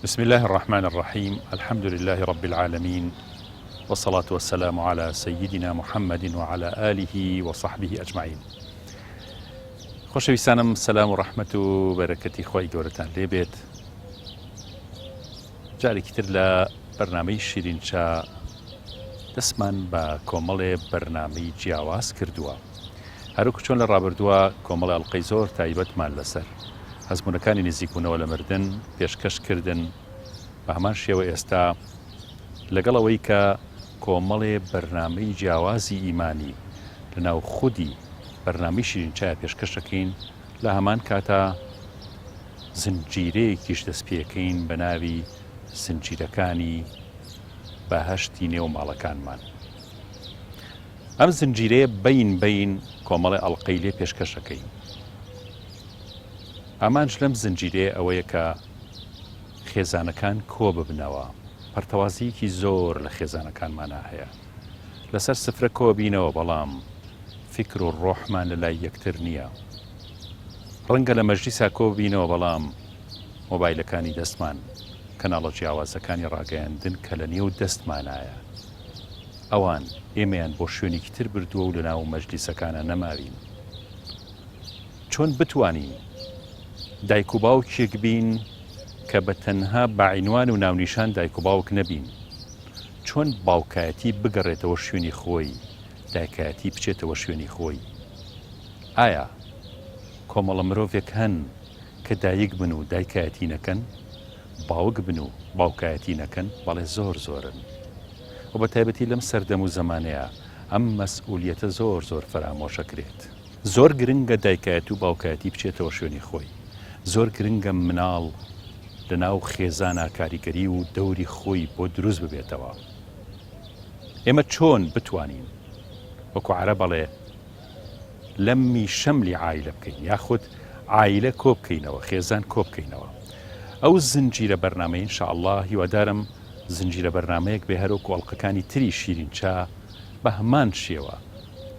بسم الله الرحمن الرحيم. الحمد لله رب العالمين، والصلاة والسلام على سيدنا محمد وعلى آله وصحبه أجمعين. خۆشەویستانم، سەلام و ڕەحمەت و بەرەکەتی خۆی گەورەتان لێبێت. جارێکی تر لە بەرنامەی شیرینچا دەستمان بە کۆمەڵێ بەرنامەی جیاواز کردووە. هەروکو چۆن لە ڕابردووە کۆمەڵە ئەڵقەی زۆر تایبەتمان لەسەر هەزمونەکانی نزیکبوونەوە لە مردن پێشکەشکردن. بە هەمان شێوە ئێستا لەگەڵەوەی کە کۆمەڵێ بەرنامەی جیاوازی ئیمانی لەناو خودی بەرنامەی شیرینچایە پێشکەشەکەین، لە هەمان کاتە زنجیرەیەکیش دەست پێکەین بە ناوی زنجیرەکانی بەهەشتی نێو ماڵەکانمان. ئەم زنجیرەیە بین کۆمەڵێ ئەڵقەی لێ پێشکەشەکەین. ئامانج لەم زنجیرەیە ئەوەیە کە خێزانەکان کۆ ببنەوە. پەرتەوازیەکی زۆر لە خێزانەکانمانە هەیە. لەسەر سفرە کۆ بینەوە، بەڵام فکر و ڕۆحمان لە لای یەکتر نییە. ڕەنگە لە مەجلیسا کۆ بینەوە، بەڵام مۆبایلەکانی دەستمان کەناڵە جیاوازەکانی ڕاگەیاندن کە لە نێو دەستمانایە. ئەوان ئێمەیان بۆ شوێنێکی تر بردووە و لە ناو مەجلیسەکانە نەماوین. چۆن بتوانین دایک و باوکێک بین کە بە تەنها بەعینوان و ناونیشان دایک و باوک نەبین؟ چۆن باوکایەتی بگەڕێتەوە شوێنی خۆی، دایکایەتی بچێتەوە شوێنی خۆی؟ ئایا کۆمەڵە مرۆڤێک هەن کە دایک بن و دایکایەتی نەکەن، باوک بن و باوکایەتی نەکەن؟ بەڵێ زۆرن. و بە تایبەتی لەم سەردەم و زەمانەیە ئەم مەسئولیەتە زۆر فەرامۆشەکرێت. زۆر گرنگە دایکایەت و باوکایەتی بچێتەوە شوێنی خۆی. زۆر گرنگە مناڵ لە ناو خێزانە کاریگەری و دەوری خۆی بۆ دروست ببێتەوە. ئێمە چۆن بتوانین وەکو عەرە بەڵێ لەمی شەملی عایلە بکەین، یاخود عایلە کۆ بکەینەوە، خێزان کۆ بکەینەوە؟ ئەو زنجیرە بەرنامەی ئینشاءالله هیوادارم زنجیرە بەرنامەیەک بێ هەروەکو ئەڵقەکانی تری شیرینچا بە هەمان شێوە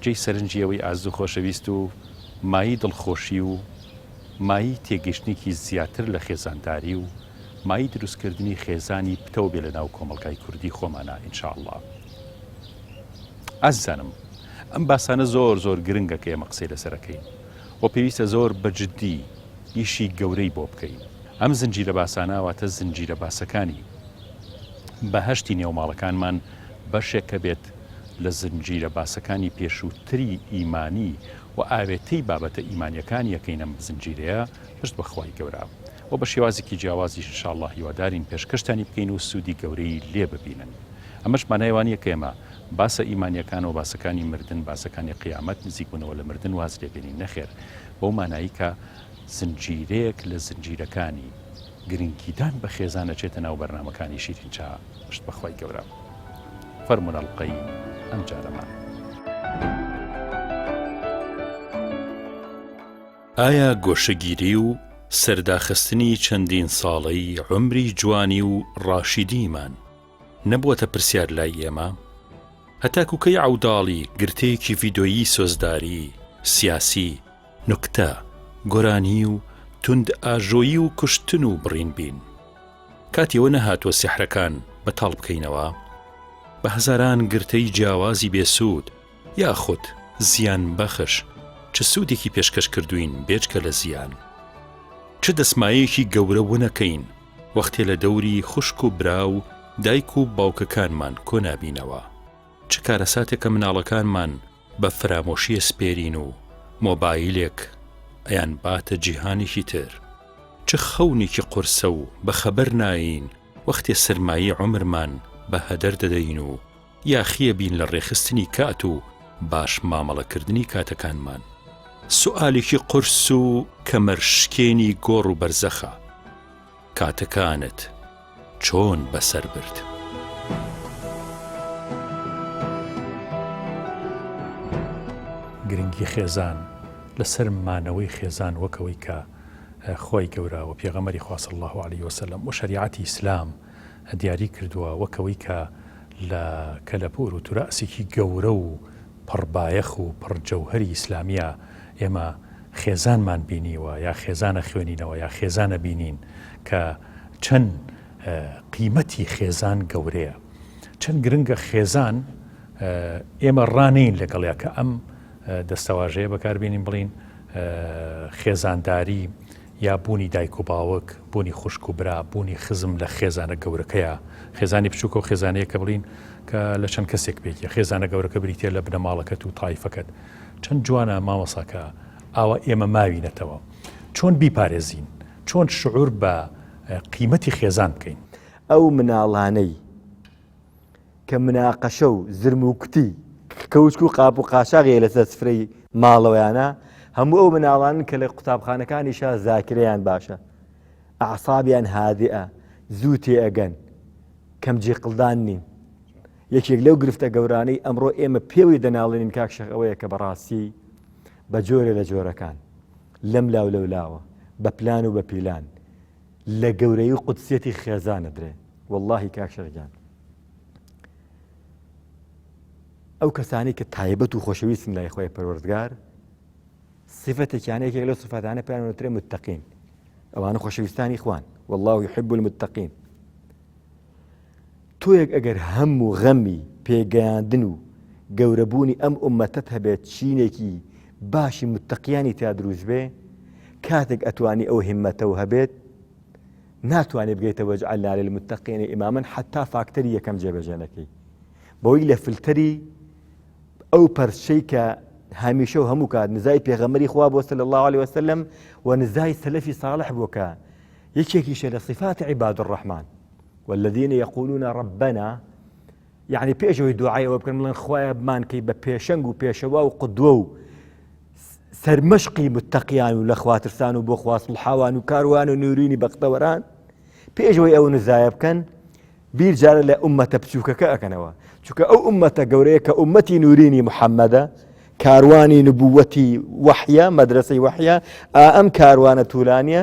جێی سەرنجیەوەی ئازوو خۆشەویست و مایی دڵخۆشی و مایی تێگەشتێکی زیاتر لە خێزانداری و مایی دروستکردنی خێزانی پتە بێ لە ناو کۆمەڵگای کوردی خۆمانە ئینشاءالله. ئازیزانم، ئەم باسانە زۆر گرنگە کە ئێمە قسەی لەسەرەکەین و پێویستە زۆر بەجددی ئیشی گەورەی بۆ بکەین. ئەم زنجیرە باسانە واتە زنجیرە باسەکانی بەهەشتی نێوماڵەکانمان بەشێک کە بێت لە زنجیرە باسەکانی پێشووتری ئیمانی و ئاوێتەی بابەتە ئیمانیەکان یەکەین. ئەم زنجیرەیە پشت بەخوای گەورە و بە شێوازێکی جیاوازیش ئینشاءالله هیوادارین پێشکەشتانی بکەین و سوودی گەورەی لێ ببینن. ئەمەش مانایوانیە کە ئێمە باسە ئیمانیەکان و باسەکانی مردن، باسەکانی قیامەت، نزیکبوونەوە لە مردن واز لێبێنین. نەخێر، بەو مانایی کە زنجیرەیەک لە زنجیرەکانی گرنگیدان بە خێزانە چێتە ناو بەرنامەکانی شیرینچا. پشت بەخوای گەورە فەرمون ئەڵقەی ئەم جارەمان. ئایا گۆشەگیری و سەرداخستنی چەندین ساڵەی عمری جوانی و ڕاشیدیمان نەبووەتە پرسیار لای ئێمە؟ هەتاکوکەی عەوداڵی گرتەیەکی ڤیدۆیی سۆزداری، سیاسی، نوکتە، گۆرانی و تند ئاژۆیی و کوشتن و بڕین بین. کاتیەوە نەهاتوە سیحرەکان بەتاڵ بکەینەوە بە هەزاران گرتەی جیاوازی بێسوود یاخود زیان بەخش. چه سوودێکی پێشکەش کردوین بێجگە لە زیان؟ چه دەسمایەکی گەورە وەنەکەین وەختێ لە دەوری خوشک و برا و دایک و باوکەکانمان کۆ نابینەوە؟ چه کارەساتێکە مناڵەکانمان بە فرامۆشیە سپێرین و مۆبایلێک ئەیان باتە جیهانێکی تر؟ چه خەونێکی قورسە و بە خەبەر ناین وەختێ سەرمایی عمرمان بە هەدەر دەدەین و یاخیە بین لە ڕێخستنی کات و باش مامەڵەکردنی کاتەکانمان؟ سوئالێکی قورس و کەمەرشکێنی گۆڕ و بەرزەخە. کاتەکانت چۆن بەسەر برد؟ گرنگی خێزان لەسەر مانەوەی خێزان وەکەوەی کە خۆی گەورە و پێغەمبەری خوا صلی الله علیه وسلم و شریعەتی ئیسلام دیاری کردووە، وەکەوەی کە لە کەلەپور و توراسێکی گەورە و پڕبایەخ و پڕجەوهەری ئیسلامیە ئێمە خێزانمان بینیوە یا خێزانە خوێنینەوە یا خێزانە بینین کە چەند قیمەتی خێزان گەورەیە. چەند گرنگە خێزان ئێمە ڕانین لەگەڵیا کە ئەم دەستەواژەیە بەکاربێنین بڵین خێزانداری یا بوونی دایک و باوک، بوونی خوشک و برا، بوونی خزم لە خێزانە گەورەکەیە، خێزانی بچووکە و خێزانەیە کە بڵین کە لە چەند کەسێک بێتە خێزانە گەورەکە بریتێ لە بنەماڵەکەت و تایفەکەت. چەند جوانە مامەساکە ئاوا ئێمە ماوینەتەوە چۆن بیپارێزین، چۆن شعور بە قیمەتی خێزان بکەین. ئەو مناڵانەی کە مناقەشە و زرم و کوتی کەوچک و قاپ و قاشاغی لەسەر سفرەی ماڵەوەیانە، هەموو ئەو مناڵانن کە لە قوتابخانەکانیشە زاکرەیان باشە، ئەعسابیان هادئە، زوو تێئەگەن، کەم جێقڵدان نین. یەکێک لەو گرفتە گەورانەی ئەمڕۆ ئێمە پێوەی دەناڵێنین کاکشەق ئەوەیە کە بەڕاستی بە جۆرە لە جۆرەکان لەم لاو لەولاوە بە پلان و بە پیلان لە گەورەی و قودسیەتی خێزانە درێ. واللهی کاکشەقیان ئەو کەسانی کە تایبەت و خۆشەویستن لای خۆی پەروەردگار، صفەتێکیانەیەکێک لەو صفەتانە پێیان وترێ متەقین، ئەوانە خۆشەویستانی خوان، والله يحب المتقین. تۆیەک ئەگەر هەم و غەمی پێگەیاندن و گەورەبوونی ئەم ئومەتت هەبێت چینێکی باشی متەقیانی تا دروست بێ، کاتێک ئەتوانی ئەو هیمەتەوە هەبێت ناتوانێت بگەیتەوە وەجعلنا للمتقین ئیماما حتا فاکتەری یەکەم جێبەجێ نەکەی، بەوەی لە فلتەری ئەو پەرچەی کە هەمیشە و هەموو کات نزای پێغەمبەری خوا بۆ صلی الله عليه وسلم و نزای سەلەفی صالح بۆ کە یەکێکیشە لە صفات عباد الرحمن والذين يقولون ربنا، يعني پێشەوەی دوعای ئەوە بکەن بڵێن خوایە بمان کەی بە پێشەنگ و پێشەوا و قودوە و سەرمەشقی متەقیان و لە خواترسان و بۆ خوا سڵحاوان و کاروان و نورینی بەختەوەران، پێشەوەی ئەو نزایە بکەن بیر جارە لە ئومەتە بچووکەکە ئەکەنەوە، چونکە ئەو ئومەتە گەورەیە کە ئومەتی نورینی محەممەدە، کاروانی نبووەتی وەحیە، مەدرسەی وەحیە، ئەم کاروانە توولانیە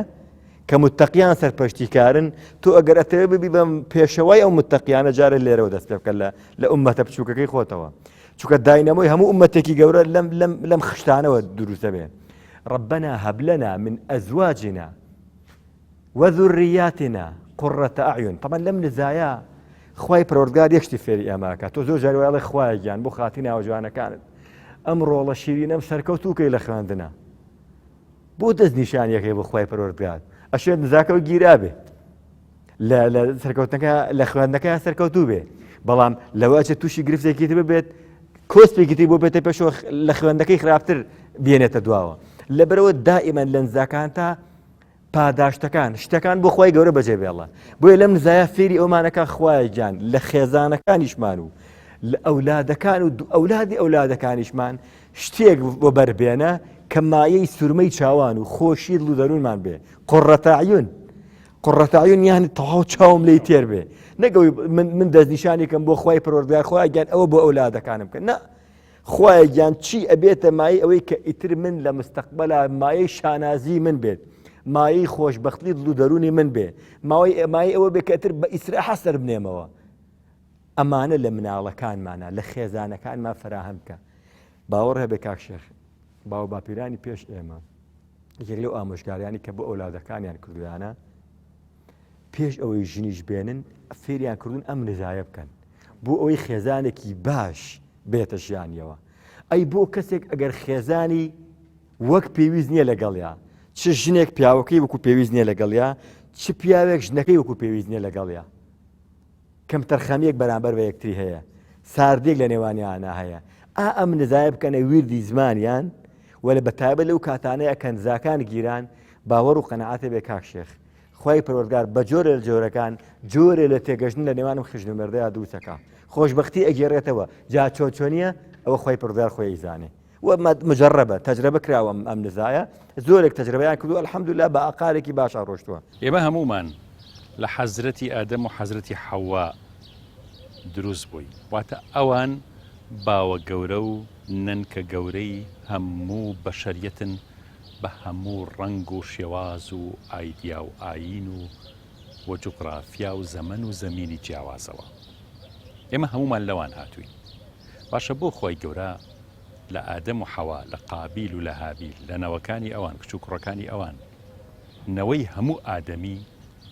کە متەقیان سەرپەشتیکارن. تۆ ئەگەر ئەتەوێ ببی بەم پێشەوای ئەو متەقیانە جارە لێرەوە دەست پێ بکەن لە ئومەتە بچووکەکەی خۆتەوە، چونکە داینەمۆی هەموو ئومەتێکی گەورە لەم خشتانەوە دروستە بێ. ربنا هب لنا من أزواجنا وذرياتنا قرة أعين. طبعا لم نزايا خوای پەروەردگار یەکشتی فێری ئێماکە. تۆ زۆر جار وایڵێ خوایە گیان بۆ خاتی ناوەجوانەکانت ئەم ڕۆڵە شیرین ئەم سەرکەوتووکەی لە خوێندنە بۆ دەست نیشانیەکەی بۆ خوای پەروەردگار ئەشێت نزاکەوە گیرا بێ لە سەرکەوتنەکە لە خوێندنەکە سەرکەوتوو بێ، بەڵام لەوەچە تووشی گرفتێکی تر ببێت کۆسپێکی بۆ بێتە پێشەوە لە خوێندەکەی خراپتر بێنێتە دواوە. لەبەرەوە دائیمەن لە نزاکان تا پاداشتەکان شتەکان بۆ خوای گەورە بەجێ بێڵە. بۆیە لەم نزایە فێری ئەومانەکە خوایە گیان لە خێزانەکانیشمان و لە ئەولادەکان و ئەولادی ئەولادەکانیشمان شتێک بۆ بەربێنە کە مایەی سورمەی چاوان و خۆشی دڵ و دەروونمان بێ. قڕەتە عیون، قڕەتە عیون یانی تەواو چاوم لێی تێر بێ، نەگەوی من دەستنیشانی کەم بۆ خوای پەروەردگار خوای گیان ئەوە بۆ ئەولادەکانم بکەن، نە خوایە گیان چی ئەبێتە مایەی ئەوەی کە ئیتر من لە مستەقبەلا مایەی شانازی من بێت، مایەی خۆشبەختی دڵ و دەرونی من بێ، مایەی ئەوە بێ کە ئیتر بە ئیسراحە سەر بنێمەوە. ئەمانە لە مناڵەکانمانە لە خێزانەکانمان فراهەم بکە. باوەڕ هەبێ کاک شێخ باو باپیرانی پێش ئێمە یەکێک لەو ئامۆژگاریانی کە بۆ ئەولادەکانیان کردویانە پێش ئەوەی ژنیش بێنن فێریان کردوون ئەم نزایە بکەن بۆ ئەوەی خێزانێکی باش بێتە ژیانیەوە. ئەی بۆ کەسێک ئەگەر خێزانی وەک پێویست نییە لەگەڵیا، چ ژنێک پیاوەکەی وەکو پێویست نییە لەگەڵیا، چ پیاوێک ژنەکەی وەکو پێویست نییە لەگەڵیا، کەم تەرخەمیەک بەرامبەر بە یەکتری هەیە، ساردێک لە نێوانیانە هەیە، ئەم نزایە بکەنە ویردی زمانیان وەلە بەتایبەت لەو کاتانەیە کە نزاکان گیران باوەڕ و قەنەعاتێ بێ کاک شێخ خوای پەروەردگار بە جۆرە لە جۆرەکان جۆرێ لە تێگەشتن لە نێوانم خژن و مێردەیە دووسەکە خۆشبەختی ئەگێڕێتەوە جا چۆچۆنیە ئەوە خوای پەروەردگار خۆی ئیزانێ و مجربە تەجربە کراوە ئەم نزایە زۆرێک تەجربەیان کردو الحەمدوللا بە ئاقارێکی باشا ڕۆشتووە. ئێمە هەمومان لە حەزرەتی ئادەم و حەزرەتی حەوا دروست بووی، واتە ئەوان باوە گەورە و نەنکە گەورەی هەموو بەشەریەتن بە هەموو ڕنگ و شێواز و ئایدیا و ئاین و جوگرافیا و زەمن و زەمینی جیاوازەوە. ئێمە هەمومان لەوان هاتووی. باشە بۆ خۆی گەورە لە ئادەم و حەوا لە قابیل و لە هابیل لە نەوەکانی ئەوان کچ و کوڕەکانی ئەوان نەوەی هەموو ئادەمی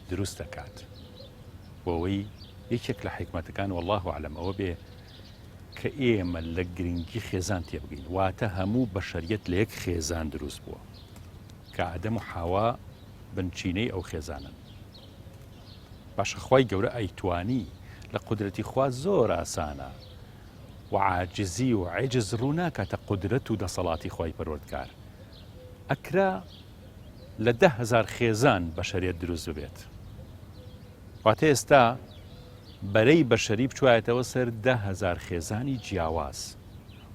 دروست دەکات. بۆەوەی یەکێک لە حکمەتەکان والله عەلەم ئەوە بێ کە ئێمە لە گرنگی خێزان تێبگەین واتە هەموو بەشەریەت لە یەک خێزان دروست بووە کە ئادەم و حاوا بنچینەی ئەو خێزانن باشە خوای گەورە ئەیتوانی لە قودرەتی خوا زۆر ئاسانە و عاجزی و عیجز ڕوو ناکاتە قودرەت و دەسەڵاتی خوای پەروەردگار ئەکرا لە 10,000 خێزان بەشەریەت دروست ببێت واتە ئێستا بەرەی بەشەری بچوایەتەوە سەر 10,000 خێزانی جیاواز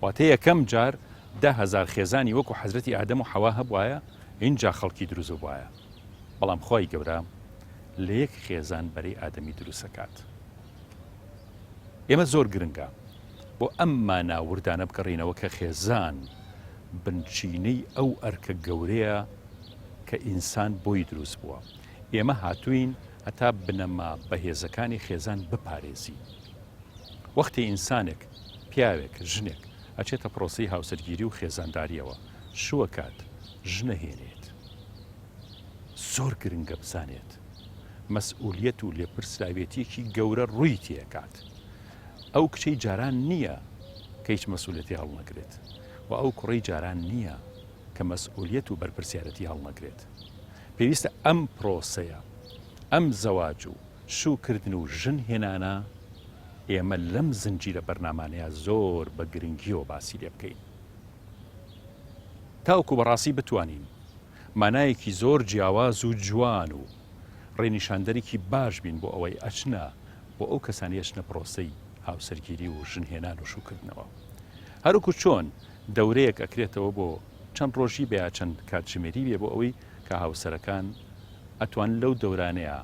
واتە یەکەم جار 10,000 خێزانی وەکو حەزرەتی ئادەم و حەوا هەبوایە اینجا خەڵکی دروست بووایە بەڵام خوای گەورە لە یەک خێزان بەرەی ئادەمی دروستەکات ئێمە زۆر گرنگە بۆ ئەمما ناوردانە بکەڕینەوە کە خێزان بنچینەی ئەو ئەرکە گەورەیە کە ئینسان بۆی دروست بووە ئێمە هاتوین هەتا بنەما بەهێزەکانی خێزان بپارێزی وەختی ئینسانێک پیاوێک ژنێک ئەچێتە پرۆسەی هاوسەرگیری و خێزانداریەوە شووەکات ژنەهێنێت زۆر گرنگە بزانێت مەسئولیەت و لێپرسراوێتیەکی گەورە ڕووی تێکات ئەو کچەی جاران نییە کە هیچ مەسئولیەتی هەڵنەگرێت و ئەو کوڕەی جاران نییە کە مەسئولیەت و بەرپرسیارەتی هەڵنەگرێت پێویستە ئەم پرۆسەیە ئەم زەواج و شوکردن و ژن هێنانە ئێمە لەم زنجیرە بەرنامانەیە زۆر بە گرنگیەوە باسی لێ بکەین تاوکو بەڕاستی بتوانین مانایەکی زۆر جیاواز و جوان و ڕێنیشاندەرێکی باش بین بۆ ئەوەی ئەچنە بۆ ئەو کەسانی ئەچنە پرۆسەی هاوسەرگیری و ژنهێنان و شوکردنەوە هەروکو چۆن دەورەیەک ئەکرێتەوە بۆ چەند ڕۆژی بێ چەند کاتژمێری بێ بۆ ئەوەی کە هاوسەرەکان ئەتوان لەو دەورانەیە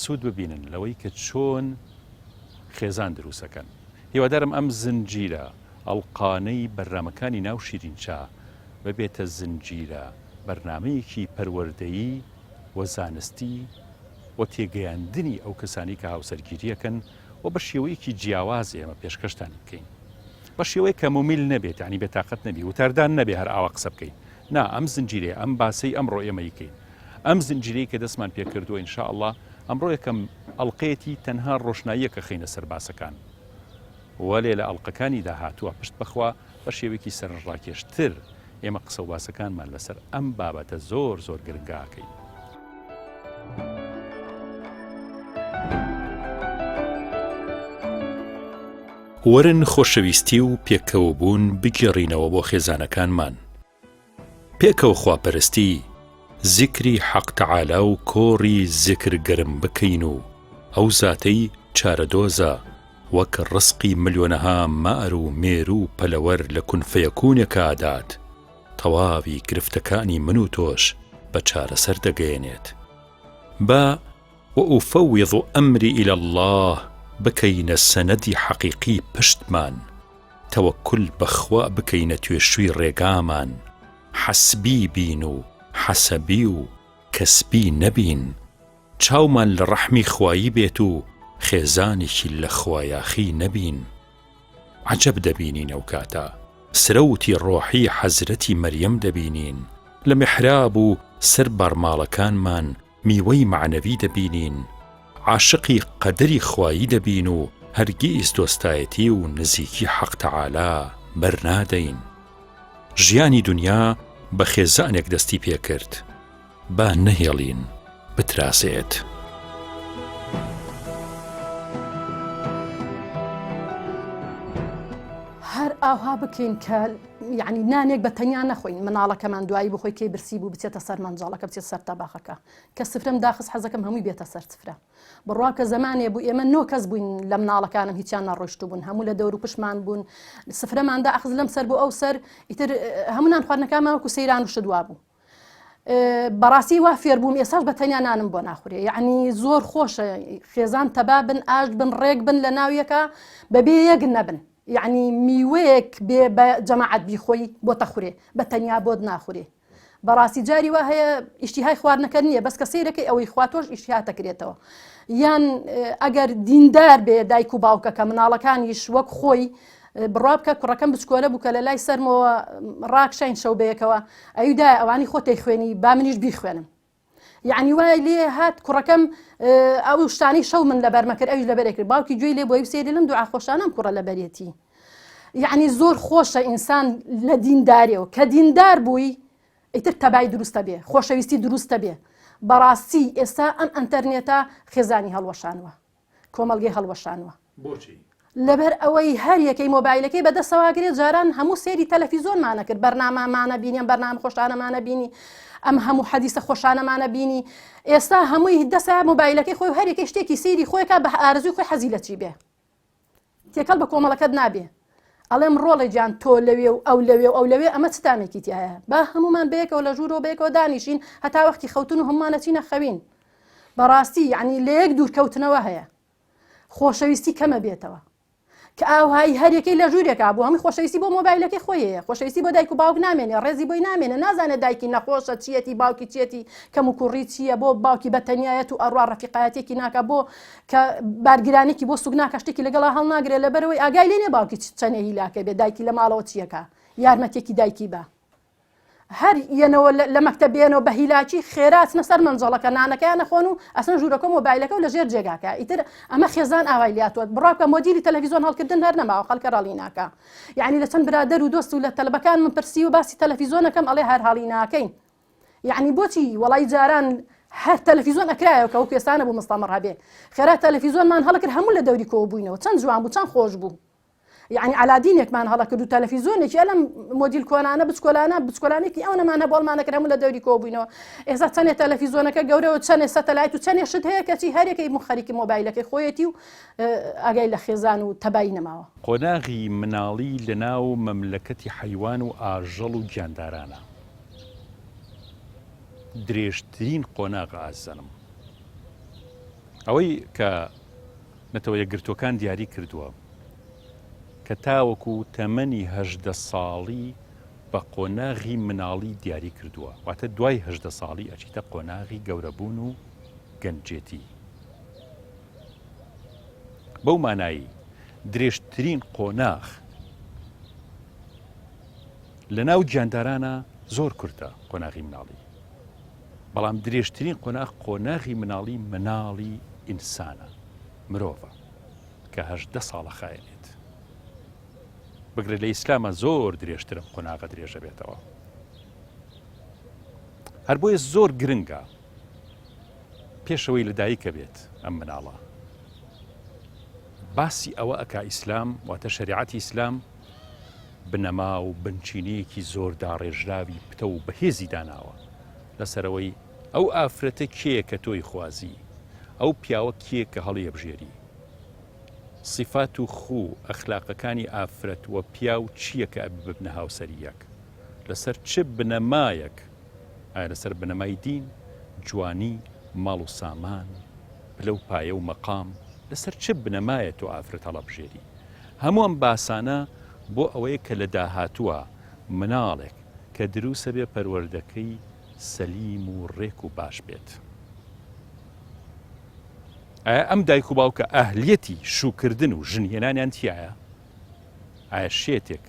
سوود ببینن لەوەی کە چۆن خێزان دروستەکەن هیوادارم ئەم زنجیرە ئەڵقانەی بەرنامەکانی ناو شیرینچا ببێتە زنجیرە بەرنامەیەکی پەروەردەیی و زانستی و تێگەیاندنی ئەو کەسانی کە هاوسەرگیریەکەن و بە شێوەیەکی جیاواز ئێمە پێشکەشتان بکەین بە شێوەیە کە مومیل نەبێت ینی بێتاقەت نەبی وتاردان نەبێ هەر ئاوا قسە بکەین نا ئەم زنجیرێ ئەم باسەی ئەمڕۆ ئێمە یکەین ئەم زنجیرەی کە دەستمان پێکردووە ئینشاءالله ئەمڕۆ یەکەم ئەڵقەیەتی تەنها ڕۆشناییەکە خینە سەر باسەکان وەلێ لە ئەڵقەکانی داهاتووە پشت بەخوا بە شێوەیەکی سەرنجڕاکێشتر ئێمە قسە و باسەکانمان لەسەر ئەم بابەتە زۆر زۆر گرنگاکەین وەرن خۆشەویستی و پێکەوەبوون بگێڕینەوە بۆ خێزانەکانمان پێکەوە خواپەرستی زیکری حەق تەعالا و کۆڕی زیکر گەرم بکەین و ئەو زاتەی چارەدۆزە وەک ڕزقی ملیۆنەها مار و مێر و پەلەوەر لە کون فەیەکوونێکە ئادات تەواوی گرفتەکانی من و تۆش بە چارەسەر دەگەیەنێت با وأفوض أمري إلى الله بكين سندي حقيقي پشتمان توكل بخوا بكين توشوي ريقامان حسبي بينو حسبيو كسبي نبين چاومان لرحمي خوایی بيتو خێزانێکی لە خوایاخی نەبین عجب دەبینین ئەو کاتە سرەوتی ڕۆحی حەزرەتی مەریەم دەبینین لە میحراب و سەر بەرماڵەکانمان میوەی معنەوی دەبینین عاشقی قەدەری خوایی دەبین و هەرگیز دۆستایەتی و نزیکی حەق تەعالا بەرنادەین ژیانی دنیا بە خێزانێک دەستی پێکرد با نەهێڵین بتراسێت هەر ئاها بکەین کە یعنی نانێک بە تەنیا نەخۆین مناڵەکەمان دوایی بخۆی کەی برسی بوو بچێتە سەر مەنجاڵەکە بچێت سەر تەباخەکە کە سفرم داخست حەزەکەم هەمووی بێتە سەر سفرە بڕوا کە زەمانێ بوو ئێمە نۆ کەس بووین لە مناڵەکانم هیچیان نەڕۆیشتو بوون هەموو لە دەور و پشمان بوون سفرەماندا ئەخز لەم سەر بوو ئەو سەر ئیتر هەموونان خواردنەکانمان وەکو سەیران و شدوا بوو بەڕاستی وا فێر بووم ئێساش بە تەنیا نانم بۆ ناخورێ یعنی زۆر خۆشە خێزان تەبا بن ئاش بن ڕێک بن لە ناویەکە بەبێ یەک نەبن یعنی میوەیەک بێ بە جەماعەت بیخۆی بۆتە خوورێ بە تەنیا بۆت ناخورێ بەڕاستی جاری وا هەیە ئیشتیهای خواردنەکە نییە بەس کە سەیرەکەی ئەوەی خواتۆش ئیشتیها دەکرێتەوە یان ئەگەر دیندار بێ دایک و باوکەکە مناڵەکانیش وەک خۆی بڕوا بکە کوڕەکەم بچکۆلە بوو کە لە لای سەرمەوە ڕاکشین شەو بەیەکەوە ئەویدا ئەوانی خۆتەی خوێنی با منیش بیخوێنم یعنی وای لێ هات کوڕەکەم ئەو شتانی شەو من لە بەرمەکرد ئەوش لە بەرێکرد باوکی گوێی لێ بۆی سێری لەم دوعا خۆشانم کوڕە لە بەرێتی یعنی زۆر خۆشە ئینسان لە دینداریەوە کە دیندار بووی ئیتر تەبای دروستە بێ خۆشەویستی دروستە بێ بەڕاستی ئێستا ئەم ئەنتەرنێتە خێزانی هەڵوەشانوە کۆمەڵگەی هەڵوەشانوە بۆچی لەبەر ئەوەی هەر یەکەی مۆبایلەکەی بەدەستەواگرێت جاران هەموو سێری تەلەڤیزۆنمانە کرد بەرنامەمانە بینی بەرنامە خۆشانەمانە بینی ئەم هەموو حەدیسە خۆشانەمانە بینی ئێستا هەمووی دەسا مۆبایلەکەی خۆی هەر یەکەی شتێکی سەیری خۆیەکە بە ئارزوی خۆی حەزی لە چی بێ تێکەڵ بە کۆمەڵەکەت نابێ ئەڵێم ڕۆڵی جان تۆ لەوێ و ئەو لەوێ و ئەو لەوێ ئەمە چتانێکی تایە با هەمومان بەیەکەوە لە ژوورەوە بەیەکەوە دانیشین هەتا وەختی خەوتن و هەمومانە چینە خەوین بەڕاستی یعنی لە یەک دوورکەوتنەوە هەیە خۆشەویستی کەمە بێتەوە کە ئاوهای هەر یەکەی لە ژوورێکا بوو هەمووی خۆشەویستی بۆ مۆبایلەکەی خۆیەیە خۆشەویستی بۆ دایک و باوک نامێنێ ڕێزی بۆی نامێنێ نازانێت دایکی نەخۆشە چیەتی باوکی چێتی کەم و کوڕی چییە بۆ باوکی بەتەنیایەت و ئەڕوا ڕەفیقایەتێکی ناکە بۆ کە بارگرانێکی بۆ سوک ناکە شتێکی لەگەڵا هەڵناگرێت لەبەرەوەی ئاگای لێ نێ باوکی چەنێ هیلاکە بێ دایکی لە ماڵەوە چیەکە یارمەتێکی دایکی بە هەر یەنەوە لە مەکتەب بێنەوە بە هیلاکی خێراتنە سەر منجەڵەکە نانەکەیان نەخۆن و ئەسن ژوورەکە مۆبایلەکە و لە ژێر جێگاکە ئیتر ئەمە خێزان ئاوای لاتوە بڕاکە مۆدیلی تەلەڤیزۆن هەڵکردن هەر نەماوە خەڵکە ڕاڵی ناکە یعنی لە چەند برادەر و دۆست و لە تەلەبەکان من پرسی و باسی تەلەڤیزۆنەکەم ئەڵێ هەر هەڵی ناکەین یعنی بۆچی وەڵای جاران هەر تەلەڤیزۆن ئەکرایەوە کە ئەو کوێستانە بوو مستەمەڕ هەبێ خێرا تەلەڤیزۆنمان هەڵەکرد هەموو لە دەوری کۆ بووینەوە چەند جوان بوو چەند خۆش بوو یعنی علادینێکمان هەڵەکرد و تەلەڤیزۆنێکی ئەلەم مۆدیل کۆنانە بچکۆلانێکی ئەو نەمانە بۆڵمانەکرد هەموو لە دەوری کۆ بووینەوە ئێستا چەندێک تەلەڤیزۆنەکە گەورەوە چەندێ سەتەلایت و چەندێ شت هەیە کەچی هەرێکەی مخەریکی مۆبایلەکەی خۆیەتی و ئاگای لە خێزان و تەبایی نەماوە قۆناغی مناڵی لە ناو مەملەکەتی حەیوان و ئاژەڵ و گیاندارانە درێژترین قۆناغ ئازانم ئەوەی کە نەتەوە یەکگرتوەکان دیاری کردووە کە تاوەکو تەمەنی 18 ساڵی بە قۆناغی مناڵی دیاری کردووە واتە دوای 18 ساڵی ئەچیتە قۆناغی گەورەبوون و گەنجێتی بەو مانایی درێژترین قۆناغ لە ناو گیاندارانە زۆر کورتە قۆناغی مناڵی بەڵام درێژترین قۆناغی مناڵی مناڵی ئینسانە مرۆڤە کە 18 ساڵە خایێنێت بگرە لە ئیسلامە زۆر درێژترم قۆناغە درێژە بێتەوە هەر بۆیە زۆر گرنگە پێشەوەی لەدایکە بێت ئەم مناڵە باسی ئەوە ئەکا ئیسلام واتە شەریعەتی ئیسلام بنەما و بنچینەیەکی زۆر داڕێژراوی پتە و بەهێزی داناوە لەسەرەوەی ئەو ئافرەتە کێیە کە تۆی خوازی ئەو پیاوە کێ کە هەڵی ئەبژێری صفات و خو ئەخلاقەکانی ئافرەت وە پیا و چییە کە ببنە هاوسەریەک لەسەر چ بنەمایەک ئایا لەسەر بنەمای دین جوانی ماڵ و سامان پلە و پایە و مەقام لەسەر چ بنەمایە تۆ ئافرەت هەڵەبژێری هەموو ئەم باسانە بۆ ئەوەیە کە لە داهاتووە مناڵێک کە دروسە بێ پەروەردەکەی سەلیم و ڕێک و باش بێت ئایا ئەم دایک و باوکە ئەهلیەتی شوکردن و ژنهێنانیان تایە ئایا شێتێک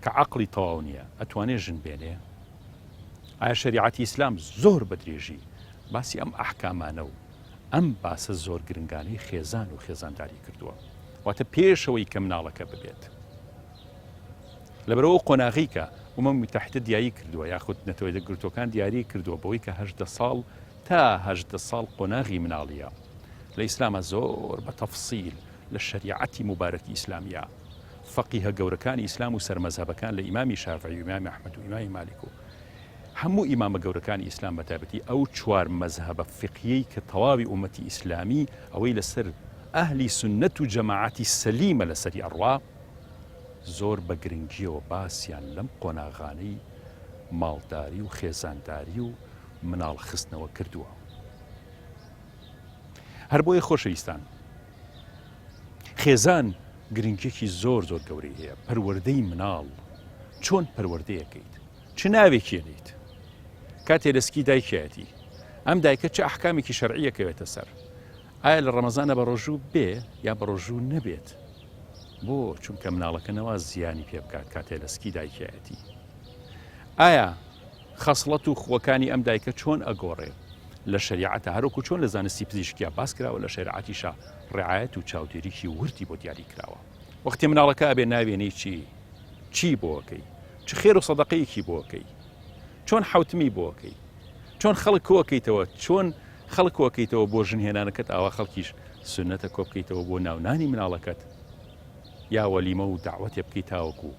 کە عەقڵی تەواو نییە ئەتوانێت ژن بێنێ ئایا شەریعەتی ئیسلام زۆر بەدرێژی باسی ئەم ئەحکامانە و ئەم باسە زۆر گرنگانەی خێزان و خێزانداری کردووە واتە پێشەوەی کە مناڵەکە ببێت لەبەرەوە قۆناغی کە ئومەم متحیدە دیاری کردووە یاخود نەتەوەی یەکگرتوەکان دیاری کردووە بەوەی کە 18 ساڵ تا 18 ساڵ قۆناغی مناڵیە لە ئیسلامە زۆر بە تەفسیل لە شەریعەتی مبارەکی ئیسلامیە فەقیهە گەورەکانی ئیسلام و سەرمەزهبەکان لە ئیمامی شافعی و ئیمامی ئەحمەد و ئیمامی مالک و هەموو ئیمامە گەورەکانی ئیسلام بەتایبەتی ئەو چوار مەزهبە فقیەی کە تەواوی ئومەتی ئیسلامی ئەوەی لەسەر ئەهلی سنەت و جەماعەتی سەلیمە لەسەری ئەڕوا زۆر بە گرنگیەوە باسییان لەم قۆناغانەی ماڵداری و خێزانداری و مناڵ خستنەوە کردووە هەر بۆیە خۆشەویستان خێزان گرنگێکی زۆر زۆر گەورەی هەیە پەروەردەی مناڵ چۆن پەروەردەیەکەیت چ ناوێکێنیت کاتێ دەستکی دایکایەتی ئەم دایکە چه ئەحکامێکی شەرعیەکەوێتە سەر ئایا لە ڕەمەزانە بە ڕۆژوو بێ یا بە ڕۆژوو نەبێت بۆ چونکە مناڵەکەنەوە زیانی پێ بکات کاتێ دەستکی دایکایەتی ئایا خەسڵەت و خوەکانی ئەم دایکە چۆن ئەگۆڕێ لە شریعەتە هەروکو چۆن لە زانستی پزیشکیا باس کراوە لە شریعەتیشا ڕێعایەت و چاودێریکی وردی بۆ دیاری کراوە. وەختی مناڵەکە ئەبێ ناوێنەی چی بۆکەی، چ خێر و سەدەقەیەکی بۆکەی، چۆن حوتمی بۆکەی، چۆن خەڵک کۆکەیتەوە، چۆن خەڵک کۆکەیتەوە بۆ ژنهێنانەکەت ئاوا خەڵکیش سنەتە کۆبکەیتەوە بۆ ناونانی مناڵەکەت یا وەلیمە و داوەتێ بکەیت تاوەکو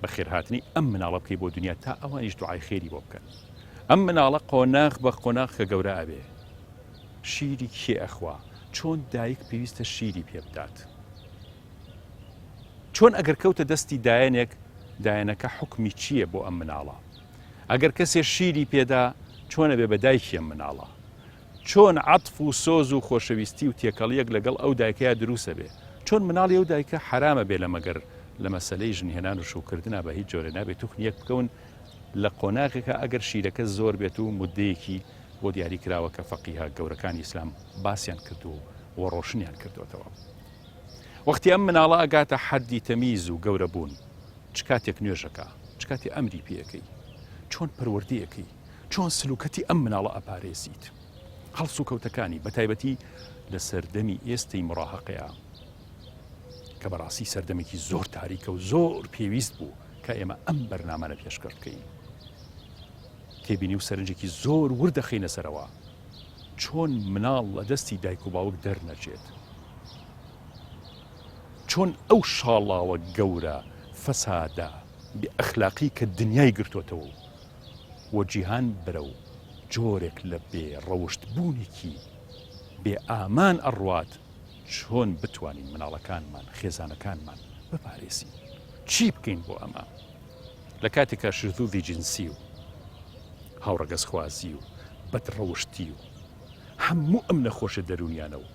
بە خێرهاتنی ئەم مناڵە بکەی بۆ دنیا تا ئەوانیش دوعای خێری بۆ بکەن. ئەم مناڵە قۆناغ بە قۆناغ کە گەورە ئەبێ شیری کێ ئەخوا، چۆن دایک پێویستە شیری پێ بدات، چۆن ئەگەر کەوتە دەستی دایەنەکە حکمی چییە بۆ ئەم مناڵە، ئەگەر کەسێ شیری پێدا چۆنە بێ بە دایکی ئەم مناڵە، چۆن عەتف و سۆز و خۆشەویستی و تێکەڵیەک لەگەڵ ئەو دایکەیە دروسە بێ، چۆن مناڵی ئەو دایکە حرامە بێ لە مەگەر لە مەسەلەی ژنهێنان و شوکردنا بە هیچ جۆرە نابێت توخنیەک بکەون لە قۆناغێکە ئەگەر شیرەکە زۆر بێت و مدەیەکی بۆ دیاری کراوە کە فەقیها گەورەکانی ئیسلام باسییان کردو و ڕۆشنیان کردوێتەوە. وەختی ئەم مناڵە ئەگاتە حەدی تەمیز و گەورە بوون، چ کاتێک نوێژەکە، چ کاتێ ئەمری پێەکەی، چۆن پەروەردەیەکەی، چۆن سلوکەتی ئەم مناڵە ئەپارێزیت. هەڵس و کەوتەکانی بە تایبەتی لە سەردەمی ئێستەی مڕاهەقەیە کە بەڕاستی سەردەمێکی زۆر تاریکە و زۆر پێویست بوو کە ئێمە ئەم بەرنامانە پێشکەوت بکەین. تێبینی و سەرنجێکی زۆر وردەخینە سەرەوە چۆن مناڵ لە دەستی دایک و باوک دەرنەچێت، چۆن ئەو شاڵاوە گەورە فەسادە بێ ئەخلاقی کە دنیای گرتوتەوە و جیهان برە و جۆرێک لە بێ ڕەوشتبوونێکی بێ ئامان ئەڕوات، چۆن بتوانین مناڵەکانمان خێزانەکانمان بپارێزین، چی بکەین بۆ ئەمە لە کاتێکە شذوذی جنسی و هاوڕەگەزخوازی و بەدڕەوشتی و هەموو ئەم نەخۆشە دەرونیانەوە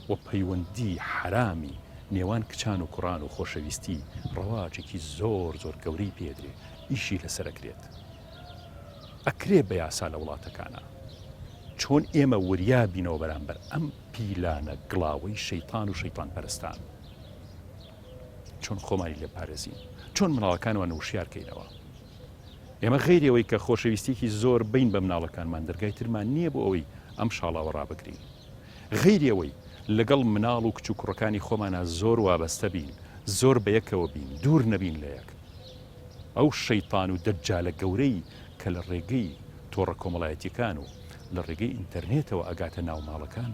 و پەیوەندی حرامی نێوان کچان و کوڕان و خۆشەویستی ڕەواجێکی زۆر گەورەی پێدرێ، ئیشی لەسەرەکرێت، ئەکرێ بە یاسا لە وڵاتەکانە. چۆن ئێمە وریا بینەوە بەرامبەر ئەم پیلانە گڵاوەی شەیتان و شەیتان پەرستان، چۆن خۆمانی لێ پارێزین، چۆن مناڵەکانوان وشیارکەینەوە. ئێمە غەیرەوەی کە خۆشەویستێکی زۆر بین بە مناڵەکانمان دەرگای ترمان نییە بۆ ئەوەی ئەم شاڵاوە ڕابگرین، غەیرەوەی لەگەڵ مناڵ و کچ و کوڕەکانی خۆمانە زۆر وابەستە بین، زۆر بەیەکەوە بین، دوور نەبین لە یەک. ئەو شەیتان و دەجالە گەورەی کە لە ڕێگەی تۆڕە کۆمەڵایەتیەکان و لە ڕێگەی ئینتەرنێتەوە ئەگاتە ناو ماڵەکان،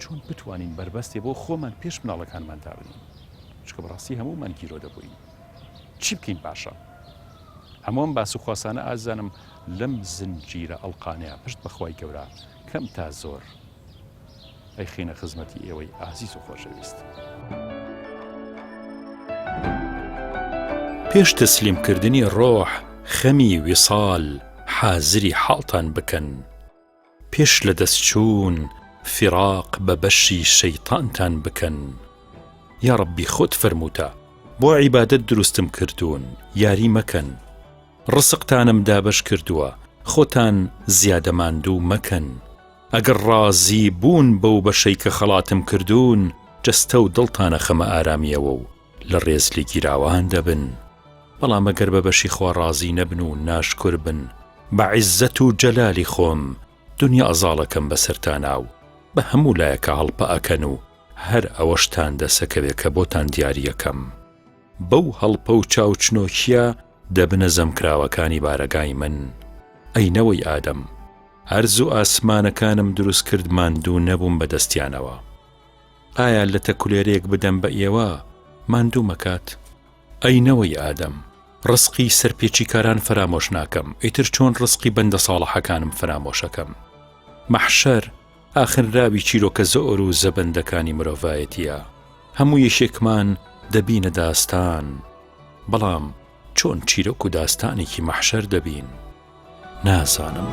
چۆن بتوانین بەربەستێ بۆ خۆمان پێش مناڵەکانمان دابنین، چکە بەڕاستی هەموومان گیرۆ دەبووین. چی بکەین باشە؟ هەمووم باس و خواسانە ئازانم لەم زنجیرە ئەڵقانەیە پشت بەخوای گەورە کەم تا زۆر ئەی خینە خزمەتی ئێوەی ئازیز و خۆشەویست. پێش تەسلیمکردنی ڕۆح خەمی ویساڵ حازری حاڵتان بکەن، پێش لە دەستچوون فراق بە بەشی شەیتانتان بکەن. یا ڕەبی خۆت فەرمووتە بۆ عیبادەت دروستم کردوون، یاری مەکەن. ڕسقتانم دابەش کردووە، خۆتان زیادەماندوو مەکەن. ئەگەر ڕازی بوون بەو بەشەی کە خەڵاتم کردوون، جەستە و دڵتانە خەمە ئارامیەوە و لە ڕێزلی گیراوان دەبن. بەڵام ئەگەر بە بەشی خوا ڕازی نەبن و ناشکر بن، بە عیزەت و جەلالی خۆم دنیا ئەزاڵەکەم بەسەرتانە و بە هەموو لایەکە هەڵپە ئەکەن و هەر ئەوەشتان دەسەکەوێت کە بۆتان دیاریەکەم. بەو هەڵپە و چاوچنۆکیە دەبنە زەمکراوەکانی بارەگای من. ئەینەوەی ئادەم، هەرز و ئاسمانەکانم دروست کرد ماندوو نەبووم بەدەستیانەوە. ئایا لە تەکولێرێک بدەم بە ئێوە ماندوو مەکات؟ ئەینەوەی ئادەم، ڕزقی سەرپێچی کاران فرامۆش ناکەم، ئیتر چۆن ڕزقی بەندە ساڵحەکانم فرامۆشەکەم. مەحشەر ئاخر راوی چیرۆکە زۆر و زەبەندەکانی مرۆڤایەتیە، هەموو یەشێکمان دەبینە داستان، بەڵام چۆن چیرۆک و داستانێکی مەحشەر دەبین نازانم.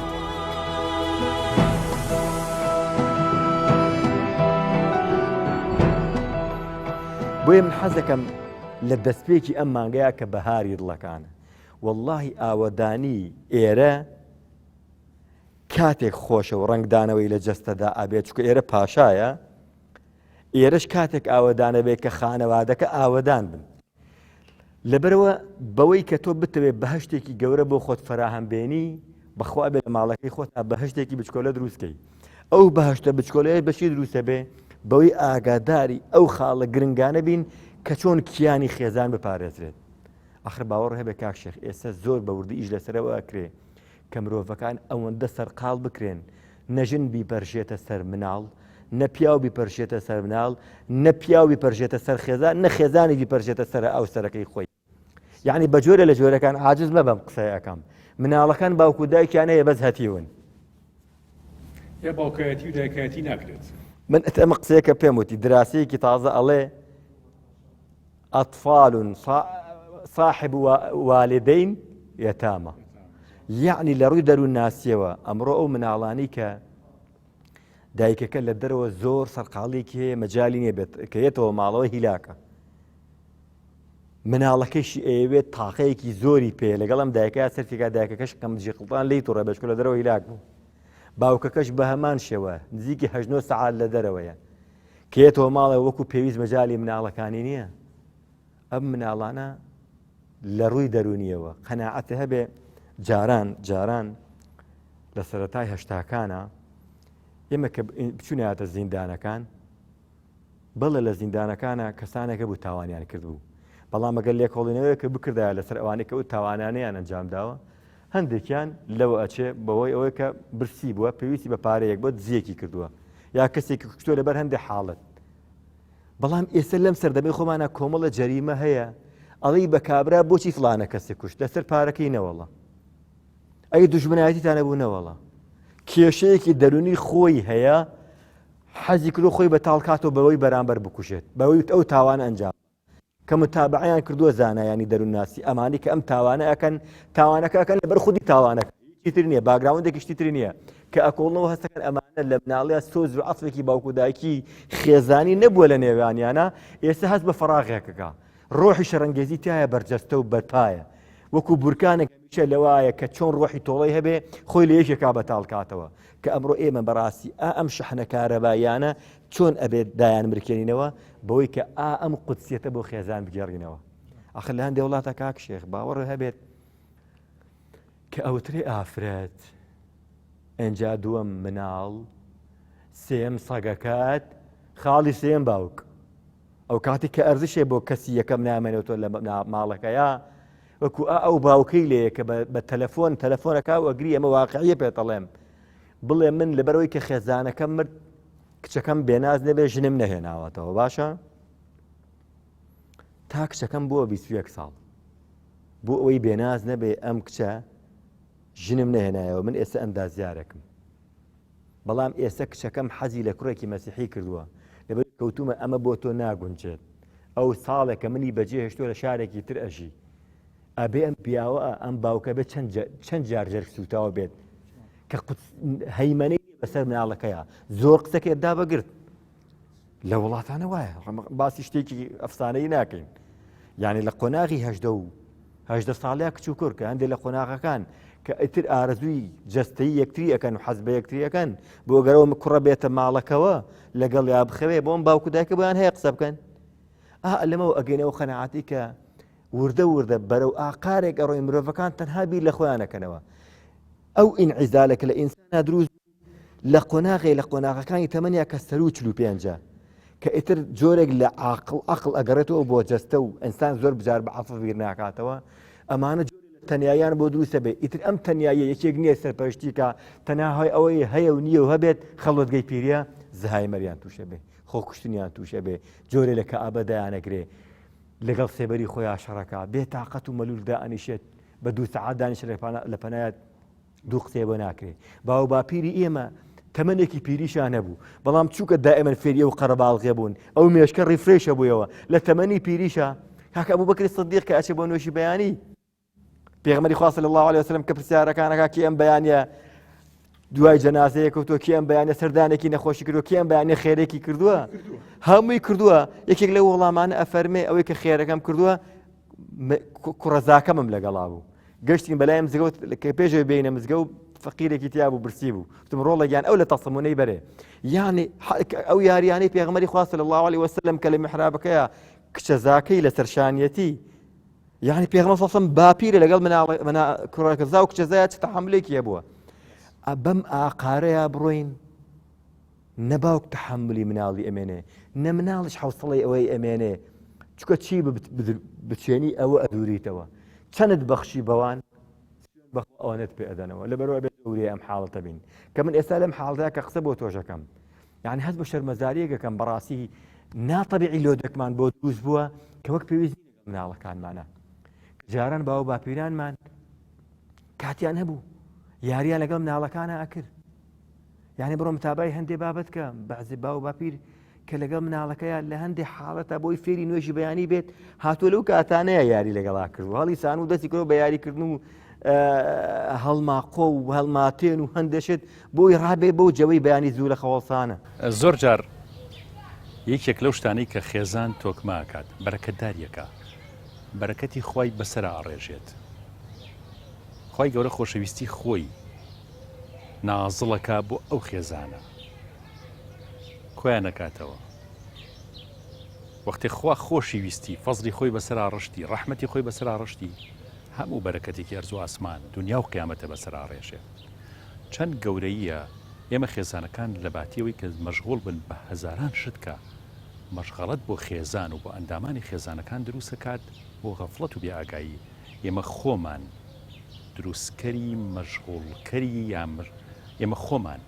بۆیە من حەزەکەم لە دەستپێکی ئەم مانگەیە کە بەهاری دڵەکانە، وەڵڵاهی ئاوەدانی ئێرە کاتێک خۆشە و ڕنگدانەوەی لە جەستەدا ئابێت، چکە ئێرە پاشایە، ئێرەش کاتێک ئاوەدانە بێت کە خانەوادەکە ئاوەدان بن. لەبەرەوە بەوەی کە تۆ بتەوێت بەهەشتێکی گەورە بۆ خۆت فەراهەم بێنی، بەخوا بێ لە ماڵەکەی خۆتا بەهشتێکی بچکۆلە دروستکەی ئەو بەهشتە بچکۆلەیە بەشی دروستە بێ بەوەی ئاگاداری ئەو خاڵە گرنگانە بین کە چۆن کیانی خێزان بپارێزرێت. ئەخر باوەڕ هەبێ کاک شێخ ئێستا زۆر بە وردی ئیش لەسەرەوە ئەکرێ کە مرۆڤەکان ئەوەندە سەرقاڵ بکرێن نەژن بیپەرژێتە سەر مناڵ نە پیاو بیپەرژێتە سەر مناڵ نە پیاو بیپەرژێتە سەر خێزان نە خێزانی بیپەرژێتە سەر ئەو سەرەکەی خۆی. یعنی بە جۆرە لە جۆرەکان عاجز مە بەم قسەی ئەەکەم مناڵەکان باوکو دایکیان هەیە بەس هەتیون یا باوکایەتی و دایکایەتی ناکرێت. من ئەمە قسەیەکە پێم وتی دراسەیەکی تازە ئەڵێ ئەطفال صاحب والدین یەتامە یعنی لە ڕووی دەروون ناسیەوە ئەمڕۆ ئەو مناڵانی کە دایکەکە لە دەرەوە زۆر سەرقاڵێکی هەیە مەجای نییە بێت کە یێتەوە ماڵەوە هیلاکە مناڵەکەیشی ئەوێت تاقەیەکی زۆری پێ لەگەڵم دایکە سەرفێکا دایکەکەش کەم جیقڵان لی تووڕە بەشکە لە دەرەوە هیلاک بوو باوکەکەش بە هەمان شێوە نزیکی 8 سەعات لە دەرەوەیە کە یێتەوە ماڵەوە وەکو پێویست مەجای مناڵەکانی نییە. ئەم مناڵانە لە ڕووی دەرونیەوە قەناعەت هەبێ جاران لە سەرەتای هەشتاکانە ئێمە کە بچوونەتە زیندانەکان بەڵێ لە زیندانەکانە کەسانێکە بوو تاوانیان کردبوو بەڵام ئەگەر لێکۆڵینەوەی کە بکردایە لەسەر ئەوانەی کە ئەو تاوانانیان ئەنجام داوە هەندێکیان لەوە ئەچێ بەوەی ئەوەی کە برسی بووە پێویستی بە پارەیەک بۆ دزیەکی کردووە یا کەسێکی کوشتۆ لەبەر هەندێک حاڵەت. بەڵام ئێستا لەم سەردەمەی خۆمانە کۆمەڵە جەریمە هەیە ئەڵی بە کابرا بۆچی فلانە کەسێک کوشت لەسەر پارەکەی نەوەڵە ئەی دوژمنایەتیتانە بوو نەوەڵە کێشەیەکی دەرونی خۆی هەیە حەزی کردو خۆی بە تاڵکاتەوە بەوەی بەرامبەر بکوشێت بەوەی ئەو تاوان ئەنجام کە متابعیان کردووە زانایانی دەروون ناسی ئەمانی کە ئەم تاوانە ئەکەن تاوانەکە ئەکەن لەبەر خودی تاوانەکە هیچیتر نییە باگراوندێکی شتیتر نییە کە ئەکۆڵنەوە هەستەکەن ئەمانە لە مناڵەیە سۆز و عەفوێکی باوکو دایکی خێزانی نەبووە لە نێوانیانە ئێستا هەست بە فەراغێکەکە ڕۆحی شەڕەنگێزی تایە بەرجەستە و بەرپایە وەکو بورکانێک هەمیشە لەوایە کە چۆن ڕۆحی تۆڵەی هەبێ خۆی لە یەکێکا بەتاڵکاتەوە کە ئەمڕۆ ئێمە بەڕاستی ئەم شەحنە کارەبایانە چۆن ئەبێت دایان مرکێنینەوە بەوەی کە ئەم قودسیەتە بۆ خێزان بگەڕینەوە. ئەخر لە هەندێک وڵاتە کاک شێخ باوەڕ هەبێت کە ئەوترێ ئافرەت ئەنجا دووەم مناڵ سێم سەگەکەت خاڵی سێم باوک ئەو کاتی کە ئەرزشێ بۆ کەسی یەکەم نامێنێتەوە لە ماڵەکەیە وەکو ئەو باوکەی لێیە کە بە تەلەفۆنەکە ئەگری ئەمە واقعیە پێتەڵێم بڵێ من لەبەرەوەی کە خێزانەکەم مرد کچەکەم بێناز نەبێ ژنم نەهێناوەتەوە باشە تا کچەکەم بووە 21 ساڵ بۆ ئەوەی بێناز نەبێ ئەم کچە ژنم نەهێنایەوە من ئێستا ئەندازیارەکەم بەڵام ئێستا کچەکەم حەزی لە کوڕێکی مەسیحی کردووە لەبەر کەوتومە ئەمە بۆ تۆ ناگونجێت ئەو ساڵێک کە منی بەجێ هێشتووە لە شارێکی تر ئەژی ئەبێ ئەم پیاوە ئەم باوکە بێت چەند جارجەر سوتاوە بێت کە هەیمەنەی بەسەر مناڵەکەیە زۆر قسەکێت دابەگرت لە وڵاتانە وایە باسی شتێکی ئەفسانەی ناکەین یعنی لە قۆناغی هەژدە ساڵەیە کچ و کوڕ کە هەندێک لە قۆناغەکان کە ئیتر ئارەزووی جەستەیی یەکتری ئەکەن و حەز بە یەکتری ئەکەن بۆ گەرەوە کوڕە بێتە ماڵەکەوە لەگەڵ یا بخەوێ بۆم باوکو دایکە بۆیان هەیە قسە بکەن لەمەوە ئەگەینەوە خەنەعاتی کە وردە بەرەو ئاقارێک ئەڕۆی مرۆڤەکان تەنها بیر لە خۆیانەکەنەوە ئەو ئینعیزالێک لە ئینسانە دروست لە قۆناغەکانی تەمەنیا کە سەر و 45 کە ئیتر جۆرێک لە عەقڵ ئەگەڕێتەوە بۆ جەستە و ئینسان زۆر بجار بە عەفو بیر ناکاتەوە ئەمانە تەنیایان بۆ دروستە بێ ئیتر ئەم تەنیایە یەکێک نییە سەرپەرشتی کە تەنها هۆی ئەوەی هەیە و نییە و هەبێت خەڵوتگەی پیریە زەهایمەریان تووشە بێ خۆکوشتنیان تووشە بێ جۆرێ لە کەعبە دایانەگرێ لەگەڵ سێبەری خۆیان شەڕەکە بێتاقەت و مەلول دائەنیشێت بە 2 سەعات دانیشە لە پەنایەت دوو قسێ بۆ ناکرێ باو باپیری ئێمە تەمەنێکی پیریشان هەبوو بەڵام چووکە دائیمەن فێریە و قەرەباڵغێ بوون ئەو مێشکە ڕیفرێشە بوویەوە لە تەمەنی پیریشە کاکە ئەبوبەکری سیدیق کە ئەچێ بۆ نوێژی بەیانی پێغەمبەری خوا صلی الله علیه وسلم کە پرسیارەکانەکە کی ئەم بەیانیە دوای جەنازەیە کەوتووە کی ئەم بەیانیە سەردانێکی نەخۆشی کردووە کی ئەم بەیانیە خێرێکی کردووە هەمووی کردووە یەکێک لەو وەڵامانە ئەفەرمێ ئەوەی کە خێرەکەم کردووە کوڕەزاکەمم لەگەڵا بوو گەشتین بەلای مزگەوت کە پێشەوەی بینە مزگەوت فەقیرێکی تیا بوو برسی بوو وتم ڕۆڵەگیان ئەو لە تەسەمونەی بەرێ یعنی ئەو یاریانەی پێغەمبەری خوا صلی الله علیه وسلم کە لە میحرابەکەیە کچە زاکەی لەسەر شانیەتی يعني پێغەمبەر صلی الله علیه و سلم باپیرە لەگەڵ کوڕەکەزا و کچەزایە چ تەحملێکی هەبووە بەم ئاقارەیە بڕۆین نەباوک تەحملی مناڵی ئەمێنێ نە مناڵش حوسڵەی ئەوەی ئەمێنێ چکە چی بچێنی ئەوە ئەدووریتەوە چەند بەخشی بەوان ئەوانێت پێ ئەدەنەوە لەبەرەوە بێت دووری ئەم حاڵەتە بین کە من ئێستا لەم حاڵەتەیە کە قسە بۆ تۆشەکەم یعنی هەست بە شەرمەزاریەکەکەم بەڕاستی ناتەبیعی لۆدەکمان بۆ دروست بووە کە وەک پێویستی مناڵەکانمانە جاران باو باپیرانمان کاتیان هەبوو یاریان لەگەڵ مناڵەکانە ئەکرد یعنی بڕۆ متابای هەندێ بابەت کە بەعزی باو باپیر کە لەگەڵ مناڵەکەیان لە هەندێک حاڵەتە بۆی فێری نوێژی بەیانی بێت هاتووە لەو کاتانەیە یاری لەگەڵا کرد و هەڵی سان و دەستی کرد بە یاریکردن و هەڵماقۆ و هەڵماتێن و هەندێشت بۆی ڕابێ بەو جەوەی بەیانی زوو لە خەوەڵسانە زۆر جار یەکێک لەو شتانەی کە خێزان تۆکماکات بەرەکەتداریەکە بەرەکەتی خۆی بەسەر ئاڕێژێت خۆی گەورە خۆشەویستی خۆی نازڵەکە بۆ ئەو خێزانە خۆیان نەکاتەوە وەختی خوا خۆشی ویستی فەزلی خۆی بەسەر ڕشتی ڕەحمەتی خۆی بەسەر ڕشتی هەموو بەرەکەتێکی ئەرزوو ئاسمان دنیا و قیامەتە بەسەر ڕێژێ چەند گەورەیە ئێمە خێزانەکان لە باتیەوەی کە مەشغوڵ بن بە هەزاران شتکە مەشغەڵەت بۆ خێزان و بۆ ئەندامانی خێزانەکان دروستەکات بۆ غەفڵەت و بێئاگایی ئێمە خۆمان دروستکەری مەشغوڵکەری یان ئێمە خۆمان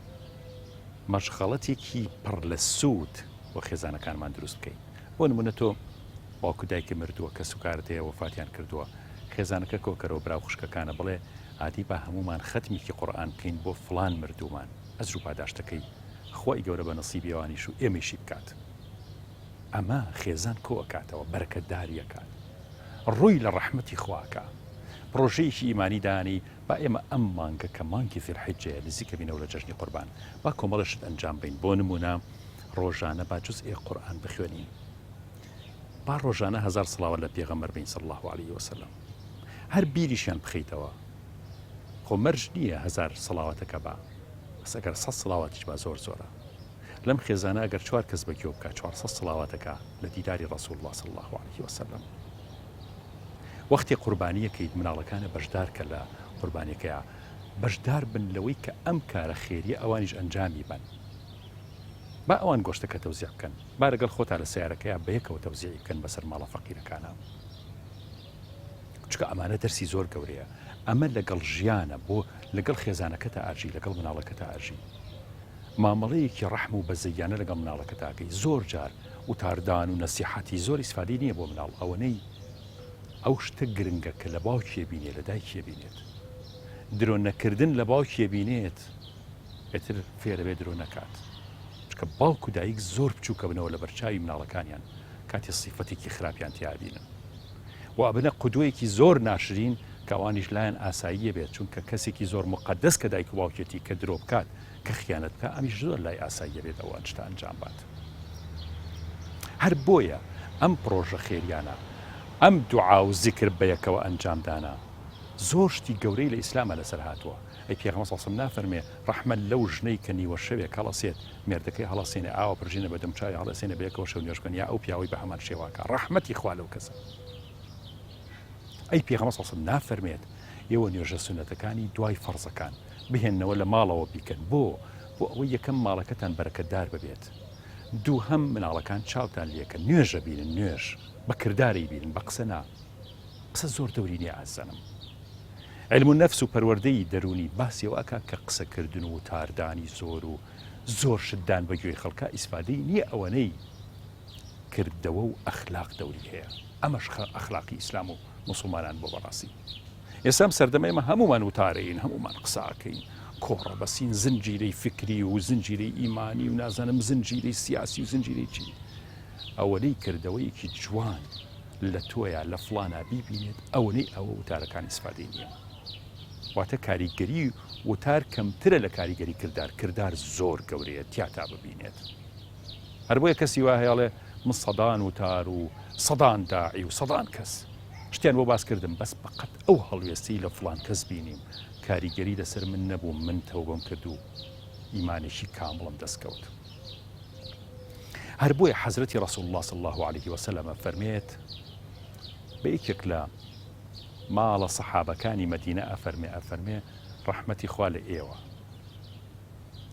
مەشغەڵەتێکی پڕ لە سوود بۆ خێزانەکانمان دروست بکەین بۆ نمونە تۆ باوکو دایکە مردووە کە سوکارت هەیە وەفاتیان کردووە خێزانەکە کۆکەرەوە براو خوشکەکانە بڵێ ئادی با هەمومان خەتمیکی قورئان بکەین بۆ فڵان مردوومان ئەزر و پاداشتەکەی خۆی گەورە بە نەسیبی ئەوانیش و ئێمەشی بکات ئەمە خێزان کۆ ئەکاتەوە بەرەکەتداریەکات ڕووی لە ڕەحمەتی خواکە پرۆژەیەکی ئیمانی دانی با ئێمە ئەم مانگە کە مانگی ذیلحیجەیە نزیکە بینەوە لە جەژنی قوربان با کۆمەڵەشت ئەنجام بین بۆ نمونە ڕۆژانە با جوزئی قورئان بخوێنین با ڕۆژانە 1000 سڵاوات لە پێغەمبەر بین صلی الله عليه وسلم هەر بیریشیان بخەیتەوە خۆ مەرج نییە 1000 سڵاواتەکە با بەس ئەگەر 100 سڵاواتیش با زۆر زۆرە لەم خێزانە ئەگەر 4 کەس بەگوێ بکات 400 سڵاواتەکە لە دیداری ڕەسوول الله صلی الله عليه وسلم وەختی قوربانیەکەیت مناڵەکانە بەشدار کە لە قوربانیەکەیە بەشدار بن لەوەی کە ئەم کارە خێریە ئەوانیش ئەنجامی بن با ئەوان گۆشتەکە تەوزیع بکەن با لەگەڵ خۆتا لە سیارەکەیە بەیەکەوە تەوزیعی بکەن بەسەر ماڵە فەقیرەکانە چکە ئەمانە دەرسی زۆر گەورەیە ئەمە لەگەڵ ژیانە بۆ لەگەڵ خێزانەکەتە ئاژی لەگەڵ مناڵەکەتە ئاژی مامەڵەیەکی ڕەحم و بەزەیانە لەگەڵ مناڵەکەتاکەی زۆر جار وتاردان و نەسیحەتی زۆر ئیسفادی نییە بۆ مناڵ ئەوەنەی ئەو شتە گرنگە کە لە باوکیە بینێت لە دایکیە بینێت درۆ نەکردن لە باوکیە بینێت ئێتر فێرە بێ درۆ نەکات چکە باوک و دایک زۆر بچووکە بنەوە لە بەرچاوی مناڵەکانیان کاتی سیفەتێکی خراپیان تیابینن و ئەبنە قودوەیەکی زۆر ناشرین کە ئەوانیش لایەن ئاساییە بێت چونکە کەسێکی زۆر مقدس کە دایک و باوکێتی کە درۆ بکات کە خیانەت بکە ئەمیش زۆر لای ئاساییە بێت ئەوان شتە ئەنجام بات هەر بۆیە ئەم پرۆژە خێریانە ئەم دوعا و زیکر بەیەکەوە ئەنجامدانا زۆر شتی گەورەی لە ئیسلامە لەسەر هاتووە ئەی پێغەمبەر صلی الله علیه و سلم نافەرمێ ڕەحمە لەو ژنەی کە نیوە شەوێک هەڵەسێت مێردەکەی هەڵەسێنێ ئاوە پرژینە بە دەمچاوی هەڵەسێنە بەیەکەوە شەو نوێژکەن یا ئەو پیاوەی بە هەمان شێواکە ڕەحمەتی خوا لەو کەسە ئەی پێغەمبەر صلی الله علیه و سلم نافەرمێت ئێوە نوێژە سونەتەکانی دوای فەرزەکان بهێننەوە لە ماڵەوە بیکەن بۆ ئەوەی یەکەم ماڵەکەتان بەرەکەتدار ببێت دوو هەم مناڵەکان چاوتان لێکە نوێژە بینن نوێژ بە کرداری بینن بە قسە نا قسە زۆر دەوری نییە ئازانم علم و نەفس و پەروەردەی دەرونی باسی ئەوە ئەکا کە قسەکردن و تاردانی زۆر و زۆر شتدان بە گوێی خەڵکە ئیسفادەی نییە ئەوەنەی کردەوە و ئەخلاق دەوری هەیە ئەمەش ئەخلاقی ئیسلام و موسڵمانان بۆ بەڕاستی ئێسام سەردەمە ئێمە هەمومان وتارەین هەمومان قساکەین کۆڕە بەسین زنجیرەی فکری و زنجیرەی ئیمانی و نازانم زنجیرەی سیاسی و زنجیرەی چی ئەوەنەی کردەوەیەکی جوان لە تۆیە لە فڵانە بیبینێت ئەوەنەی ئەوە وتارەکان ئیسفادەی نییە واتە کاریگەری وتار کەمترە لە کاریگەری کردار زۆر گەورەیە تیاتا ببینێت هەر بۆیە کەسی وا هەیەڵێ من سەدان وتار و سەدان داعی و سەدان کەس شتیان بۆ باس کردم بەس بەقەت ئەو هەڵوێستی لە فڵان کەس بینیم کاریگەری لەسەر من نەبوو من تەوبەم کرد و ئیمانێکی کامڵم دەستکەوت هەر بۆیە حەزرەتی ڕەسوول الله صلی الله عليه وسلم فەرمێت بە یەکێک لە ماڵە سەحابەکانی مەدینە ئەفەرمێ ڕەحمەتی خوا لە ئێوە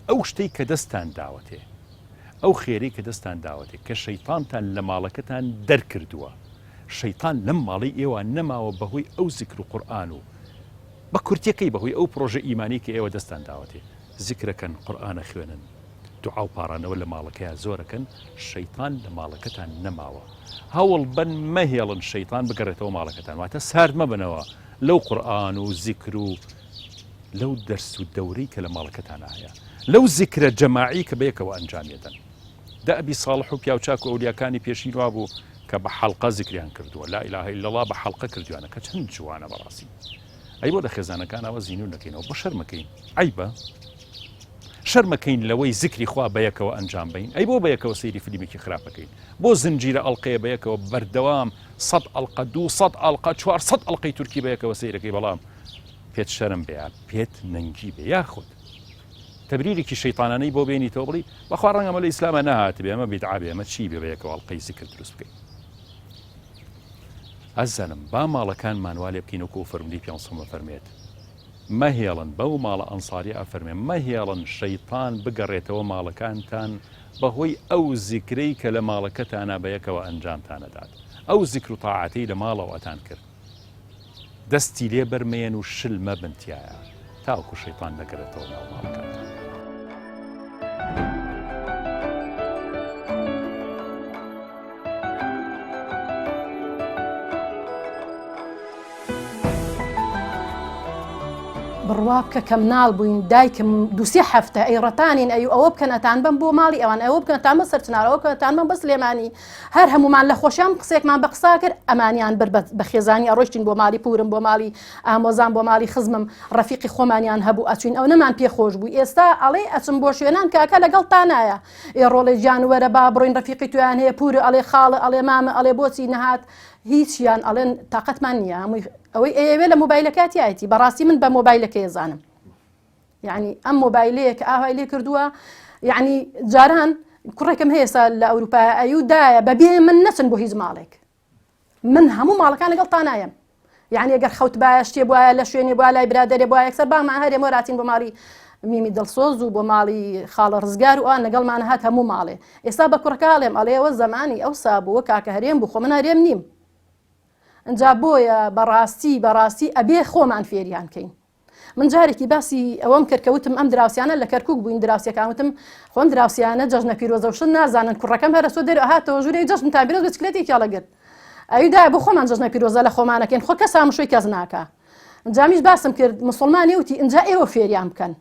ئەو شتەی کە دەستان داوەتێ ئەو خێرەی کە دەستان داوەتێ کە شەیتانتان لە ماڵەکەتان دەرکردووە شەیتان لەم ماڵی ئێوە نەماوە بەهۆی ئەو زیکر و قورئان و بە کورتەکەی بەهۆی ئەو پرۆژە ئیمانی کە ئێوە دەستان داوەتێ زیکرەکەن قورئانە خوێنن دوعا و پاڕانەوە لە ماڵەکەیە زۆرەکەن شەیتان لە ماڵەکەتان نەماوە هەوڵ بن مەهێڵن شەیتان بگەڕێتەوە ماڵەکەتان واتە سارد مەبنەوە لەو قورئان و زیکر و لەو دەرس و دەورەی کە لە ماڵەکەتان هەیە لەو زیکرە جەماعی کە بەیەکەوە ئەنجامێدەن دا ئەبی ساڵح و پیاوچاک و ئەولیاکانی پێشین وا بوو کە بە حەڵقە زیکریان کردووە لا ئیلاهە ئیلا الله بە حەڵقە کردویانە کە چەند جوانە بەڕاستی ئەی بۆ لە خێزانەکانەوە زیینو نەکەینەوە بە شەرمەکەین عیبە شەرمەکەین لەوەی زیکری خوا بەیەکەوە ئەنجام بدەین ئەی بۆ بەیەکەوە سەیری فیلمێکی خراپەکەین بۆ زنجیرە ئەڵقەیە بەیەکەوە بەردەوام 100 ئەڵقە 200 ئەڵقە 400 ئەڵقەی تورکی بەیەکەوە سەیرەکەی بەڵام پێت شەرم بێ پێت نەنگی بێ یاخود تبریرێکی شەیطانانەی بۆ بێنیتەوە بڵی بەخوا ڕەنگەمە لە ئیسلامە نەهات بێ ئەمە بیدعا بێ ئەمە چی بێ بەیەکەوە ئەڵقەی زیکر دروست بکەین ئەزانم با ماڵەکانمان وا لێ بکەین وەکو فەرمووی پێغەمبەر فەرمێت مەهێڵن بەو ماڵە ئەنساری ئەفەرمێ مەهێڵن شەیطان بگەڕێتەوە ماڵەکانتان بەهۆی ئەو زیکرەی کە لە ماڵەکەتانە بەیەکەوە ئەنجامتانەدات ئەو زیکر و تاعەتەی لە ماڵەوەتان کرد دەستی لێ بەرمێن و شل مەبن تایە تاوەکو شەیطان نەگەڕێتەوە ناو ماڵەکانتان بڕوا بکە کە مناڵ بووین دایکم دووسێ هەفتە ئەی ڕەتانین ئەی ئەوە بکەن ئەتان بم بۆ ماڵی ئەوان ئەوە بکەن ئەتان بە سەرچنارەوە کە ئەتان بم بە سلێمانی هەر هەمومان لە خۆشیان قسێکمان بە قسا کرد ئەمانیان بەر بە خێزانی ئەڕۆشتین بۆ ماڵی پورم بۆ ماڵی ئامۆزان بۆ ماڵی خزمم ڕەفیقی خۆمانیان هەبوو ئەچوین ئەو نەمان پێخۆش بوو ئێستا ئەڵێ ئەچم بۆ شوێنان کاکە لەگەڵ تانایە ئێ ڕۆڵێ گیانوەرە با بڕۆین ڕەفیقی تویان هەیە پورە ئەڵێ خاڵە ئەڵێ مامە ئەڵێ بۆچی نەهات هیچیان ئەڵێن تااقەتمان نییە هەمووی ئەوەی ئەوێ لە مۆبایلەکەتیایەتی بەڕاستی من بە مۆبایلەکە ێزانم يعني ئەم مۆبایلەیە کە ئاهای لێ کردووە یعنی جاران کوڕێکم هەیە ئێستا لە ئەوروپای ئەیودایە بەبێ من نەچن بۆ هیچ ماڵێک من هەموو ماڵەکان لەگەڵ تانایەم یعنی ئەگەر خەوت باە شتێ بواە لە شوێنی بوا لای برادەرێ بوا یەکسەر بامان هەرێ وەراتین بۆ ماڵی میمی دڵسۆز و بۆ ماڵی خاڵە ڕزگار و ئەوان لەگەڵمان هات هەموو ماڵێ ئێستا بە کوڕەکەڵێم ئەڵێەوە زەمانی ئەو سابووە کاکە هەرێم بوو خۆ من هەرێم نیم ئەجا بۆیە بەڕاستی ئەبێ خۆمان فێریان کەین من جارێکی باسی ئەوەم کردکەوتم ئەم دراوسیانە لە کەرکووک بووین دراوسەکانوتم خۆم دراوسیانە جەژنە پیرۆزەوشن نازانن کوڕەکەم هەرە دەر هاتەوە ژوورەی جەژن تا پیرۆز بچکلێتی کاڵەگرت ئەودا بۆ خۆمان جەژنە پیرۆزە لە خۆمانەکەین خۆ کەس هەمووشۆی کەس ناکە جامیش باسم کرد مسلمانی وتی ئینجا ئێوە فێریان بکەن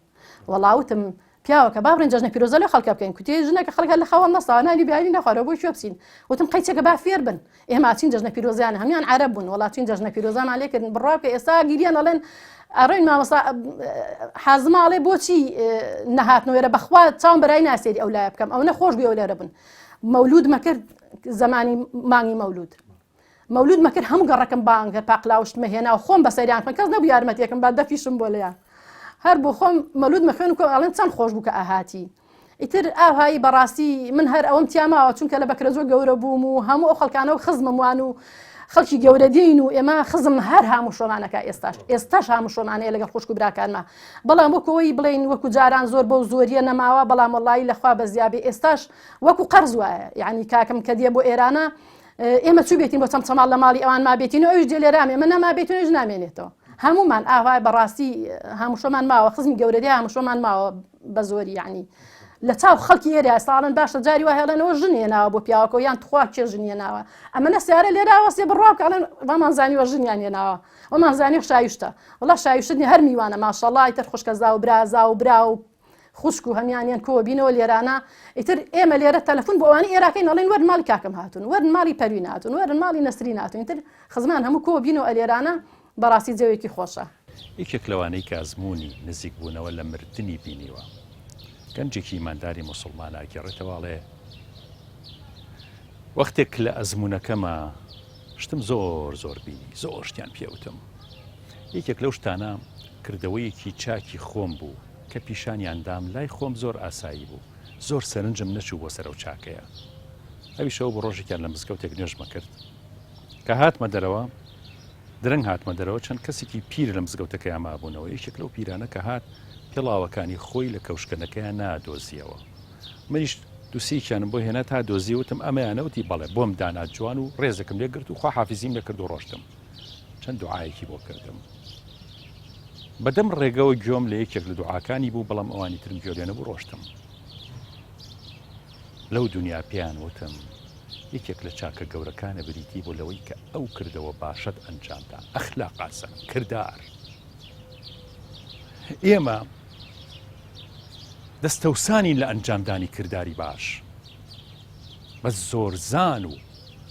وەڵاوتم پیاوەکە با بڕین جەژنە پیرۆزە لە خەڵکە بکەین کوتی ژنەکە خەڵکە لە خەوە نەسانانی بیانی نەخوارەوە بۆی شوێ بچین وتم قەیچێکە با فێر بن ئێمە چین جەژنە پیرۆزیانە هەمیان عەرەب بوون وڵاتین جەژنە پیرۆزامان لێ کردن بڕوا کە ئێستا گیریان ئەڵێن ئەڕۆین مامەسا حازماڵێ بۆچی نەهاتنەوەێرە بەخوا چاوم بەرای ناسێری ئەو لایە بکەم ئەو نەخۆش بێ ئەو لێرە بن مەولود مەکرد زمانی مانگی مەولود مەکرد هەموو گەڕەکەم بانگە پاقلاوشت مەهێنا و خۆم بەسەریان کەس نەبوو یارمەتیەکەم با دەفیشم بۆ لەیە هەر بۆ خۆم مەولود مەخوێن و ئەڵێن چەند خۆش بوو کە ئاهاتی ئیتر ئاهایی بەڕاستی من هەر ئەوەم تیاماوە چونکە لە بەکرە زۆر گەورە بووم و هەموو ئەو خەڵکانەوە خزمم وان و خەڵکی گەورە دێین و ئێمە خزم هەر هەموو شۆمانەکە ئێستاش هەموو شۆمانەیە لەگەڵ خوشک و براکانمە بەڵام وەکەوەی بڵین وەکو جاران زۆر بەو زۆریە نەماوە بەڵام وەڵی لەخوا بە زیابێ ئێستاش وەکو قەرز وایە یعنی کاکەم کە دێ بۆ ئێرانە ئێمە چوو بێتین بۆ چەمچەماڵ لە ماڵی ئەوان ما بێتین و ئەوش دێ لێرام ئێمە نەما بێتین ئەوش نامێنێتەوە هەموومان ئاوای بەڕاستی هەموو شۆمان ماوە خزمی گەورەدی هەموو شۆمان ماوە بە زۆری یعنی لە چاو خەڵکی ئێرە ساڵن باشە جاری وای هێڵێنەوە ژنیە ناوە بۆ پیاوەکە یان تخوا کێ ژنیە ناوە ئەمە نەسیارە لێراوەسێ بڕاوکەڵێن وامانزانیوە ژنیان هێناوە وەمانزانی شایشتە وڵا شایشتنی هەر میوانە ماشەڵڵا ئیتر خوشکە زاو برا و خوشک و هەمیانیان کۆ بینەوە لێرانە ئیتر ئێمە لێرە تەلەفۆن بۆ ئەوانی ئێراکەین ئەڵێن وەرن ماڵی کاکەم هاتون وەرن ماڵی پەروین هاتون وەرن ماڵی نەسرین هاتون ئیتر خزمان هەموو کۆ بینەوە لێرانە بەڕاستی جەوێکی خۆشە یەکێک لەوانەی کە ئەزمموی نزیک بوونەوە لە مردنی بینیوە گەنجێکی ئیمانداری موسڵمانە گەڕێتەواڵێ وەختێک لە ئەزمونونەکەمە شتم زۆر بینی زۆر شتیان پێوتم یەکێک لەو شتانە کردەوەیەکی چاکی خۆم بوو کە پیشانیاندام لای خۆم زۆر ئاسایی بوو زۆر سەرنجم نەچوو بۆ سەر و چاکەیە ئەویشەوە بۆ ڕۆژێکیان لە مزگەوتێک نوێژمە کرد کە هاتمە دەرەوە درەنگ هاتمە دەرەوە چەند کەسێکی پیر لە مزگەوتەکە یامابوونەوە یەکێک لەو پیرانە کە هات پێڵاوەکانی خۆی لە کەوشکەنەکەیان نادۆزیەوە منیش دووسێکیانم بۆ هێنا تا دۆزیوتم ئەمەیانەوتی بەڵێ بۆم دانا جوان و ڕێزەکەم لێ گرت و خوا حافیزیم لە کرد و ڕۆشتم چەند دوعایەکی بۆ کردم بەدەم ڕێگەوە گوێم لە یەکێک لە دوعاکانی بوو بەڵام ئەوانی ترم گوێلێنە بوو ڕۆشتم لەو دنیا پێیان وتم یەکێک لە چاکە گەورەکانە بریتی بۆ لەوەی کە ئەو کردەوە باشەت ئەنجامدا ئەخلاق ئاسان کردار ئێمە دەستەوسانین لە ئەنجامدانی کردداری باش بە زۆرزان و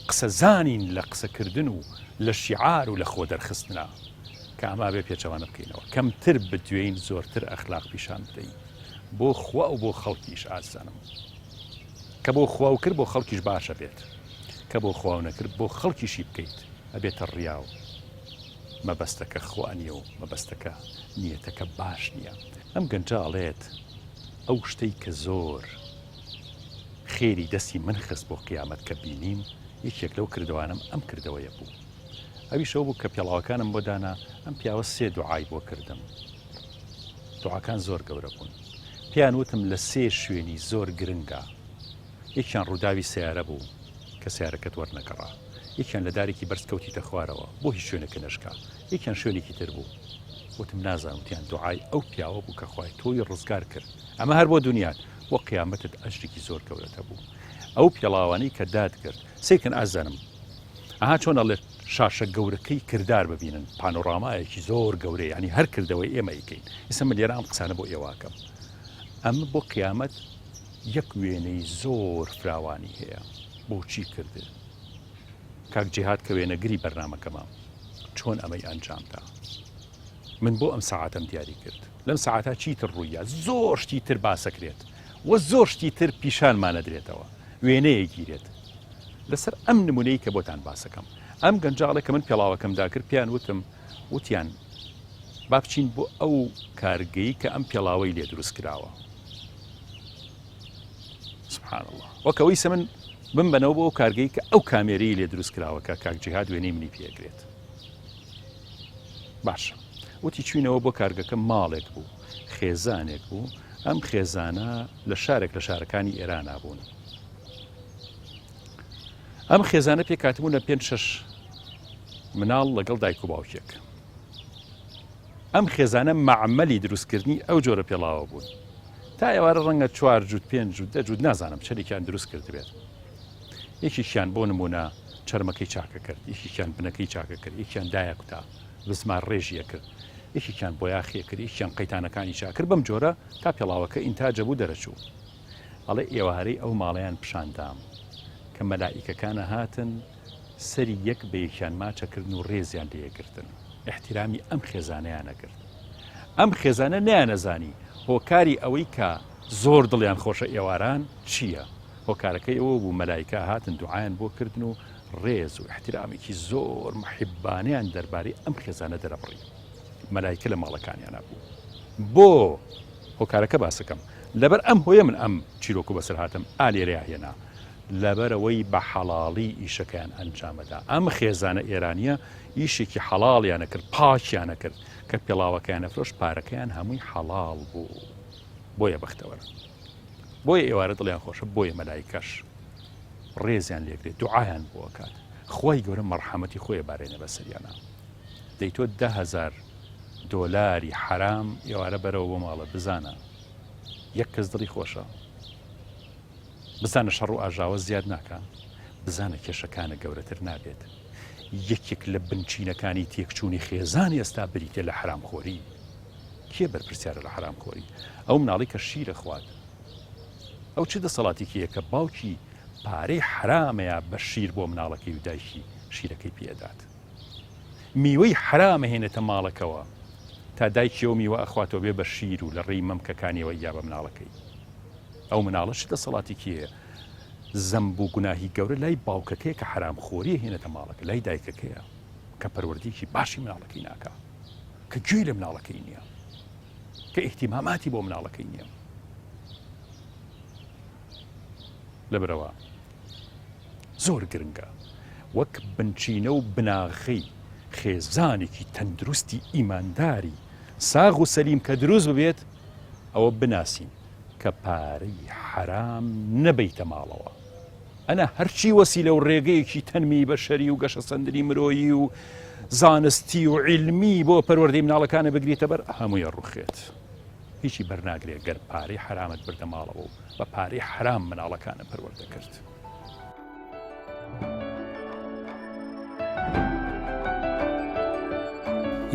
قسەزانین لە قسەکردن و لە شیعار و لە خۆ دەرخستنە کە ئەما بێ پێچەوانە بکەینەوە کەمتر بدوێین زۆرتر ئەخلاق پیشان بدەین بۆ خوا و بۆ خەڵکیش ئاسانم کە بۆ خوا و کرد بۆ خەڵکیش باشە بێت کە بۆ خوا و نەکرد بۆ خەڵکیشی بکەیت ئەبێتە ڕیاو مەبەستەکە خوا نییە و مەبەستەکە نیەتەکە باش نییە ئەم گەنجاڵێت ئەو شتەی کە زۆر خێری دەستی من خست بۆ قیامەت کە بینیم یەکێک لەو کردوانم ئەم کردەوەیە بوو ئەوی شەو بوو کە پێڵاوەکانم بۆ دانا ئەم پیاوە سێ دوعای بۆ کردم دوعاکان زۆر گەورە بوون پێیان وتم لە سێ شوێنی زۆر گرنگە یەکیان ڕووداوی سیارە بوو کە سیارەکەت وەرنەگەڕا یەکیان لە دارێکی بەرزکەوتیتە خوارەوە بۆ هیچ شوێنێکە نەشکا یەکیان شوێنێکی تر بوو وتم نازانوتیان دوعای ئەو پیاوە بوو کە خوای تۆی ڕزگار کرد ئەمە هەر بۆ دنیات بۆ قیامەتت ئەجرێکی زۆر گەورەتە بوو ئەو پێڵاوانەی کە داد کرد سێکن ئازانم ئەها چۆن ئەڵێ شاشە گەورەکەی کردار ببینن پانۆڕامایەکی زۆر گەورەی ینی هەر کردەوەی ئێمە یکەین ئێستا من لێرە ئەم قسانە بۆ ئێواکەم ئەمە بۆ قیامەت یەک وێنەی زۆر فراوانی هەیە بۆچی کردێ کاک جیهاد کە وێنەگری بەرنامەکەمە چۆن ئەمەی ئەنجامدا من بۆ ئەم سەعاتەم دیاری کرد لەم سەعاتە چیتر ڕوویە زۆر شتی تر باسەکرێت وە زۆر شتی تر پیشانمانە درێتەوە وێنەیە گیرێت لەسەر ئەم نمونەی کە بۆتان باسەکەم ئەم گەنجاڵێک کە من پێڵاوەکەمدا کرد پیان وتیان با بچین بۆ ئەو کارگەی کە ئەم پێڵاوەی لێ دروست کراوە سبحان الله وەکەوەی سە من بمبەنەوە بۆ ئەو کارگەی کە ئەو کامێرەی لێ دروست کراوە کە کاک جیهاد وێنەی منی پێگرێت باشە وتی چوینەوە بۆ کارگەکە ماڵێک بوو خێزانێک بوو ئەم خێزانە لە شارێک لە شارەکانی ئێرانە بوون ئەم خێزانە پێکاتبوون لە 5-6 مناڵ لەگەڵ دایک و باوکێک ئەم خێزانە مەعمەلی دروستکردنی ئەو جۆرە پێڵاوە بوون تا ئێوارە ڕەنگە 4 جوود 5 جوود 10 جوود نازانم چەرێکیان دروست کرد بێت یەکێکیان بۆ نمونە چەرمەکەی چاکە کرد یەکێکیان بنەکەی چاکە کرد یەکیان دایە کوتا بزمار ڕێژیە کرد یەکێکیان بۆ یاخیە کرد یەکیان قەیتانەکانی چاکرد بەم جۆرە تا پێڵاوەکە ئینتاجە بوو دەرەچوو ئەڵێ ئێوارەی ئەو ماڵەیان پیشاندام کە مەلائیکەکانە هاتن سەری یەک بە یەکیان ماچەکردن و ڕێزیان لێگرتن احترامی ئەم خێزانەیانە کرد ئەم خێزانە نیانەزانی هۆکاری ئەوەی کە زۆر دڵیان خۆشە ئێواران چییە هۆکارەکەی ئەوە بوو مەلایکە هاتن دوعایان بۆ کردن و ڕێز و احترامێکی زۆر محیبانیان دەربارەی ئەم خێزانە دەرەبڕی مەلایکە لە ماڵەکانیانە بوو بۆ هۆکارەکە باسەکەم لەبەر ئەم هۆیە من ئەم چیرۆک و بەسەر هاتم ئالێرەیە هێنا لەبەرەوەی بە حەڵاڵی ئیشەکەیان ئەنجامەدا ئەم خێزانە ئێرانیە ئیشێکی حەڵاڵیانە کرد پاچیانە کرد کە پێڵاوەکەیانە فرۆش پارەکەیان هەمووی حەڵاڵ بوو بۆیە بەختەوەرە بۆیە ئێوارە دڵیان خۆشە بۆیە مەلایکەش ڕێزیان لێگرێت دوعایان بۆ کات خۆی گەورە مەرحەمەتی خۆی بارێنە بەسەریانە دەیتۆ $10,000 حرام ئێوارە بەرەوە بۆ ماڵە بزانە یەک کەس دڵی خۆشە بزانە شەڕ و ئاژاوە زیاد ناکە بزانە کێشەکانە گەورەتر نابێت یەکێک لە بنچینەکانی تێکچوونی خێزانی ئێستا بریتێ لە حرامخۆری کێ بەرپرسیارە لە حرامخۆری ئەو مناڵی کە شیرە خوات ئەو چ دەسەڵاتێکیە کە باوکی پارەی حرامەیە بە شیر بۆ مناڵەکەی و دایکی شیرەکەی پێدات میوەی حرامە هێنێتە ماڵەکەوە تا دایکی ئەو میوە ئەخواتەوە بێ بە شیر و لە ڕێی مەمکەکانیەوە یا بە مناڵەکەی ئەو مناڵەش دەسەڵاتێکیە زەمب و گوناهی گەورە لای باوکەکەی کە حرامخۆری هێنێتە ماڵەکە لای دایکەکەیە کە پەروەردەیەکی باشی مناڵەکەی ناکە کە گوێی لە مناڵەکەی نییە کە ئیحتیماماتی بۆ مناڵەکەی نییە لەبەرەوە زۆر گرنگە وەک بنچینە و بناغی خێزانێکی تەندروستی ئیمانداری ساغ و سەلیم کە دروست ببێت ئەوە بناسین کە پارەی حرام نەبەیتە ماڵەوە. ئەنا هەرچی وەسیلە و ڕێگەیەکی تەنمی بەشەری و گەشە سەندنی مرۆیی و زانستی و عیلمی بۆ پەروەردەی مناڵەکانە بگریتە بەر هەموویە ڕوخێت. هیچی بەرناگرێت گەر پارەی حرامت بردە ماڵەوە و بە پارەی حرام مناڵەکانە پەروەردە کرد.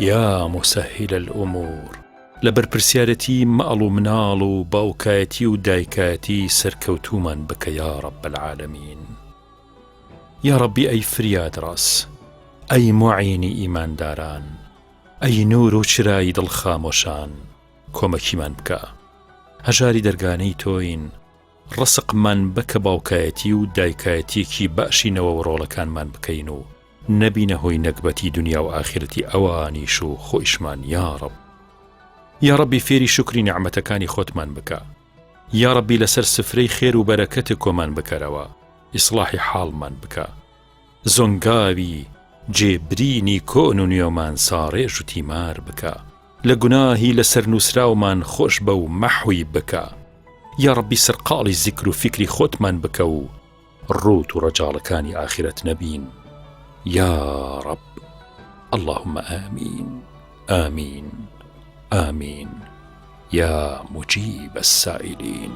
یا مسهل الأمور لەبەر پرسیارەتی ماڵ و مناڵ و باوکایەتی و دایکایەتی سەرکەوتومان بکە یا رب العالمین. یا ربی ئەی فریادڕاس، ئەی معینی ئیمانداران، ئەی نور و چرای دڵخامۆشان، کۆمەکیمان بکە. هەژاری دەرگانەی تۆین، ڕسقمان بکە باوکایەتی و دایکایەتیەکی باشینەوە و ڕۆڵەکانمان بکەین و نەبینە هۆی نەکبەتی دنیا و ئاخرەتی ئەوانیش و خۆیشمان یا رب. یا ربی فێری شکری نعمەتەکانی خۆتمان بکە. یا ربی لەسەر سفرەی خێر و بەرەکەت کۆمان بکەرەوە، ئیسلاحی حاڵمان بکە. زۆنگاوی جێبرینی کۆن و نیۆمان ساڕێژ و تیمار بکە. لە گوناهی لەسەر نووسراومان خۆش بە و مەحوی بکە. یا ربی سەرقاڵی زیکر و فکری خۆتمان بکە و ڕوت و ڕەجاڵەکانی ئاخرەت نەبین. یا رب. اللهم آمين آمين آمين يا مجيب السائلين.